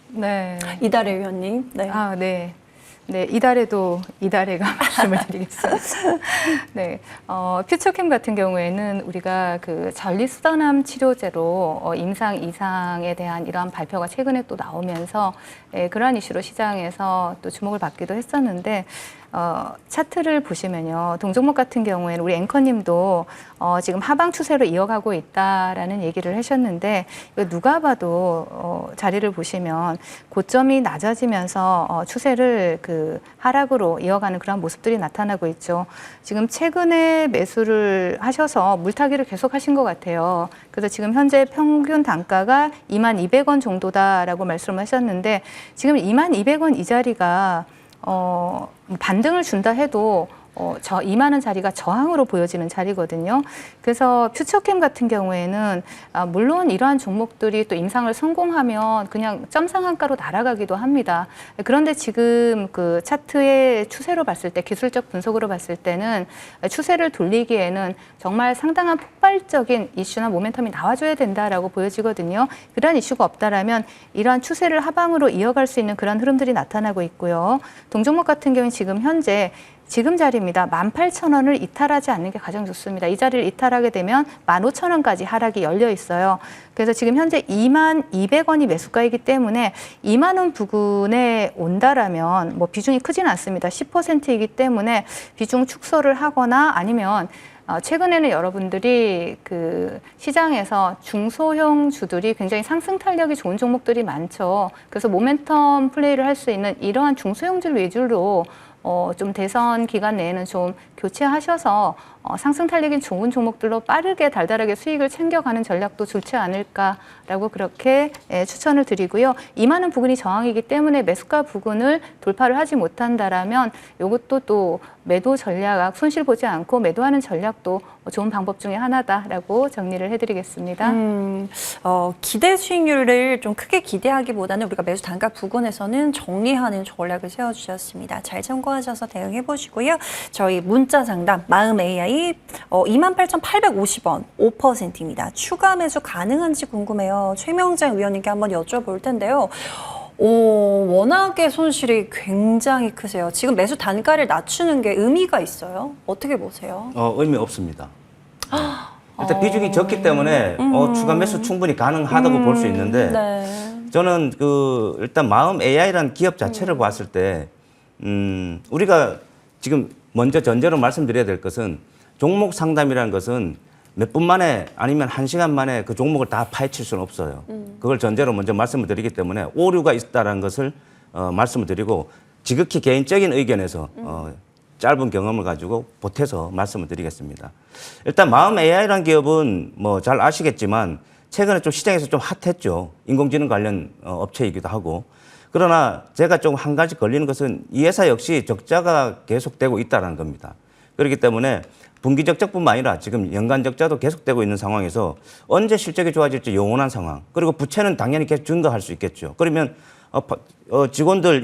네. 이달의 위원님. 네. 아, 네. 네, 이달에가 말씀을 드리겠습니다. 네, 퓨처캠 같은 경우에는 우리가 그 전립선암 치료제로 임상 이상에 대한 이러한 발표가 최근에 또 나오면서 그러한 이슈로 시장에서 또 주목을 받기도 했었는데 차트를 보시면요, 동종목 같은 경우에는 우리 앵커님도 지금 하방 추세로 이어가고 있다라는 얘기를 하셨는데 이거 누가 봐도 자리를 보시면 고점이 낮아지면서 추세를 그 하락으로 이어가는 그런 모습들이 나타나고 있죠. 지금 최근에 매수를 하셔서 물타기를 계속 하신 것 같아요. 그래서 지금 현재 평균 단가가 22,000원 정도다라고 말씀을 하셨는데 지금 22,000원 이 자리가 반등을 준다 해도 저 2만 원 자리가 저항으로 보여지는 자리거든요. 그래서 퓨처캠 같은 경우에는 물론 이러한 종목들이 또 임상을 성공하면 그냥 점상한가로 날아가기도 합니다. 그런데 지금 그 차트의 추세로 봤을 때, 기술적 분석으로 봤을 때는 추세를 돌리기에는 정말 상당한 폭발적인 이슈나 모멘텀이 나와줘야 된다라고 보여지거든요. 그러한 이슈가 없다라면 이러한 추세를 하방으로 이어갈 수 있는 그런 흐름들이 나타나고 있고요. 동종목 같은 경우는 지금 현재 지금 자리입니다. 18,000원을 이탈하지 않는 게 가장 좋습니다. 이 자리를 이탈하게 되면 15,000원까지 하락이 열려 있어요. 그래서 지금 현재 22,200원이 매수가이기 때문에 2만 원 부근에 온다라면 뭐 비중이 크지는 않습니다. 10%이기 때문에 비중 축소를 하거나 아니면 최근에는 여러분들이 그 시장에서 중소형 주들이 굉장히 상승 탄력이 좋은 종목들이 많죠. 그래서 모멘텀 플레이를 할 수 있는 이러한 중소형주 위주로 좀 대선 기간 내에는 좀 교체하셔서 상승 탄력이 좋은 종목들로 빠르게 달달하게 수익을 챙겨가는 전략도 좋지 않을까라고 그렇게 추천을 드리고요. 2만 원 부근이 저항이기 때문에 매수가 부근을 돌파를 하지 못한다라면 이것도 또 매도 전략, 손실 보지 않고 매도하는 전략도 좋은 방법 중에 하나다라고 정리를 해드리겠습니다. 기대 수익률을 좀 크게 기대하기보다는 우리가 매수 단가 부근에서는 정리하는 전략을 세워주셨습니다. 잘 참고하셔서 대응해 보시고요. 저희 문자 상담 마음 AI 28,850원 5%입니다. 추가 매수 가능한지 궁금해요. 최명장 위원님께 한번 여쭤볼 텐데요. 워낙에 손실이 굉장히 크세요. 지금 매수 단가를 낮추는 게 의미가 있어요? 어떻게 보세요? 의미 없습니다. 일단 비중이 적기 때문에 추가 매수 충분히 가능하다고 볼 수 있는데 네. 저는 일단 마음 AI라는 기업 자체를 봤을 때 우리가 지금 먼저 전제로 말씀드려야 될 것은 종목 상담이라는 것은 몇 분 만에 아니면 1시간 만에 그 종목을 다 파헤칠 수는 없어요. 그걸 전제로 먼저 말씀을 드리기 때문에 오류가 있다는 것을 말씀을 드리고 지극히 개인적인 의견에서 짧은 경험을 가지고 보태서 말씀을 드리겠습니다. 일단 마음 AI라는 기업은 뭐 잘 아시겠지만 최근에 좀 시장에서 좀 핫했죠. 인공지능 관련 업체이기도 하고. 그러나 제가 좀 한 가지 걸리는 것은 이 회사 역시 적자가 계속되고 있다는 겁니다. 그렇기 때문에 분기 적자뿐만 아니라 지금 연간 적자도 계속되고 있는 상황에서 언제 실적이 좋아질지 영원한 상황. 그리고 부채는 당연히 계속 증가할 수 있겠죠. 그러면 직원들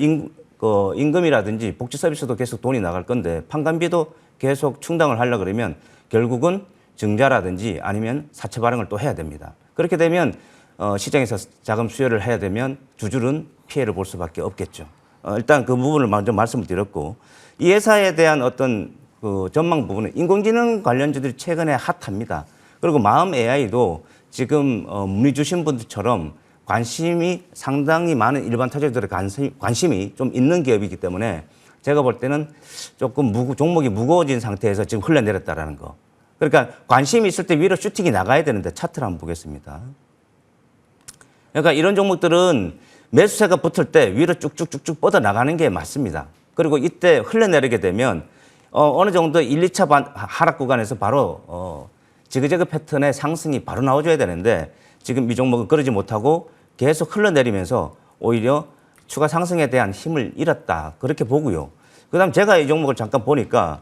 임금이라든지 복지 서비스도 계속 돈이 나갈 건데 판관비도 계속 충당을 하려 그러면 결국은 증자라든지 아니면 사채 발행을 또 해야 됩니다. 그렇게 되면 시장에서 자금 수요를 해야 되면 주주는 피해를 볼 수밖에 없겠죠. 일단 그 부분을 먼저 말씀을 드렸고 이 회사에 대한 어떤 그 전망 부분은 인공지능 관련주들이 최근에 핫합니다. 그리고 마음 AI도 지금 문의 주신 분들처럼 관심이 상당히 많은 일반 투자자들의 관심이 좀 있는 기업이기 때문에 제가 볼 때는 조금 종목이 무거워진 상태에서 지금 흘러내렸다라는 거. 그러니까 관심이 있을 때 위로 슈팅이 나가야 되는데 차트를 한번 보겠습니다. 그러니까 이런 종목들은 매수세가 붙을 때 위로 쭉쭉쭉쭉 뻗어나가는 게 맞습니다. 그리고 이때 흘러내리게 되면 어느 정도 1, 2차 하락 구간에서 바로 지그재그 패턴의 상승이 바로 나와줘야 되는데 지금 이 종목은 그러지 못하고 계속 흘러내리면서 오히려 추가 상승에 대한 힘을 잃었다. 그렇게 보고요. 그 다음 제가 이 종목을 잠깐 보니까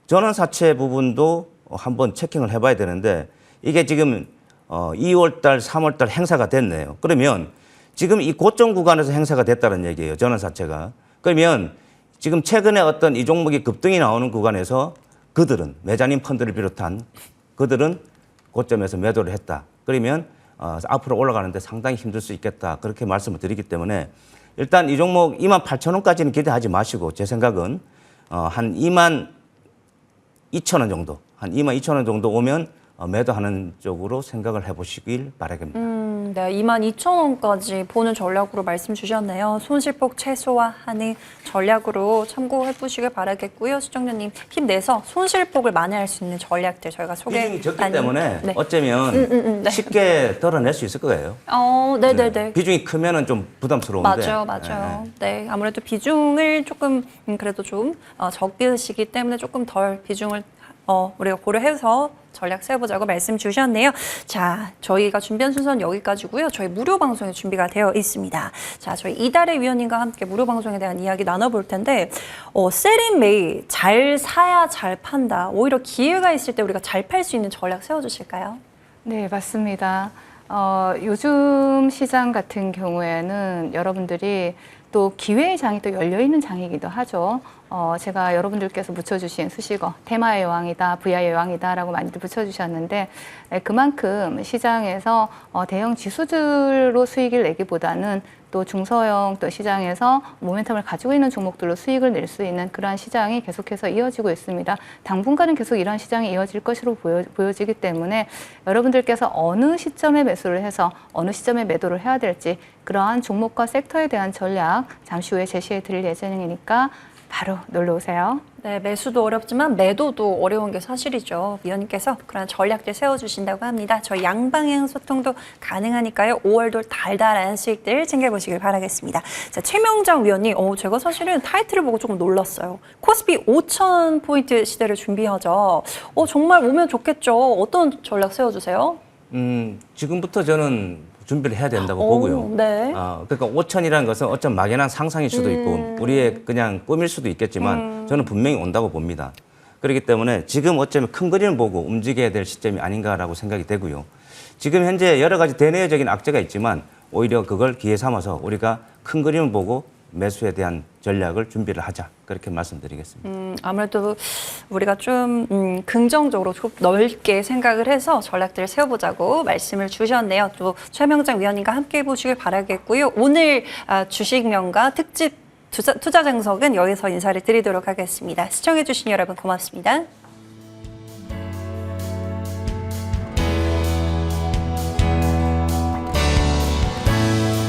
전환사채 부분도 한번 체킹을 해봐야 되는데 이게 지금 2월달, 3월달 행사가 됐네요. 그러면 지금 이 고점 구간에서 행사가 됐다는 얘기예요. 전환사채가. 그러면 지금 최근에 어떤 이 종목이 급등이 나오는 구간에서 그들은 매자님 펀드를 비롯한 그들은 고점에서 매도를 했다. 그러면 앞으로 올라가는데 상당히 힘들 수 있겠다. 그렇게 말씀을 드리기 때문에 일단 이 종목 28,000원까지는 기대하지 마시고 제 생각은 한 22,000원 정도, 한 22,000원 정도 오면 매도하는 쪽으로 생각을 해보시길 바라겠습니다. 네, 22,000원까지 보는 전략으로 말씀 주셨네요. 손실폭 최소화하는 전략으로 참고해 보시길 바라겠고요. 시청자님 힘내서 손실폭을 만회할 수 있는 전략들 저희가 비중이 적기 소개하니 때문에 네. 어쩌면 네. 쉽게 덜어낼 수 있을 거예요. 네네네. 비중이 크면은 좀 부담스러운데. 맞아요. 네, 아무래도 비중을 조금 그래도 좀 적으시기 때문에 조금 덜 비중을 우리가 고려해서 전략 세워보자고 말씀 주셨네요. 자, 저희가 준비한 순서는 여기까지고요. 저희 무료 방송이 준비가 되어 있습니다. 자, 저희 이달의 위원님과 함께 무료 방송에 대한 이야기 나눠볼 텐데 셀인 메이 잘 사야 잘 판다. 오히려 기회가 있을 때 우리가 잘 팔 수 있는 전략 세워주실까요? 네, 맞습니다. 요즘 시장 같은 경우에는 여러분들이 또 기회의 장이 또 열려있는 장이기도 하죠. 제가 여러분들께서 붙여주신 수식어, 테마의 여왕이다, VI의 여왕이다 라고 많이들 붙여주셨는데 그만큼 시장에서 대형 지수들로 수익을 내기보다는 또 중소형 또 시장에서 모멘텀을 가지고 있는 종목들로 수익을 낼 수 있는 그러한 시장이 계속해서 이어지고 있습니다. 당분간은 계속 이러한 시장이 이어질 것으로 보여지기 때문에 여러분들께서 어느 시점에 매수를 해서 어느 시점에 매도를 해야 될지 그러한 종목과 섹터에 대한 전략 잠시 후에 제시해 드릴 예정이니까 바로 놀러 오세요. 네, 매수도 어렵지만 매도도 어려운 게 사실이죠. 위원님께서 그런 전략들 세워주신다고 합니다. 저희 양방향 소통도 가능하니까요. 5월도 달달한 수익들 챙겨보시길 바라겠습니다. 자, 최명장 위원님, 제가 사실은 타이틀을 보고 조금 놀랐어요. 코스피 5,000포인트 시대를 준비하자. 정말 오면 좋겠죠. 어떤 전략 세워주세요? 지금부터 저는 준비를 해야 된다고 보고요. 네. 그러니까 5천이라는 것은 어쩜 막연한 상상일 수도 있고 우리의 그냥 꿈일 수도 있겠지만 저는 분명히 온다고 봅니다. 그렇기 때문에 지금 어쩌면 큰 그림을 보고 움직여야 될 시점이 아닌가라고 생각이 되고요. 지금 현재 여러 가지 대내적인 악재가 있지만 오히려 그걸 기회 삼아서 우리가 큰 그림을 보고 매수에 대한 전략을 준비를 하자. 그렇게 말씀드리겠습니다. 아무래도 우리가 좀 긍정적으로 좀 넓게 생각을 해서 전략들을 세워보자고 말씀을 주셨네요. 또 최명장 위원님과 함께 해보시길 바라겠고요. 오늘 주식명가 특집 투자 정석은 여기서 인사를 드리도록 하겠습니다. 시청해주신 여러분 고맙습니다.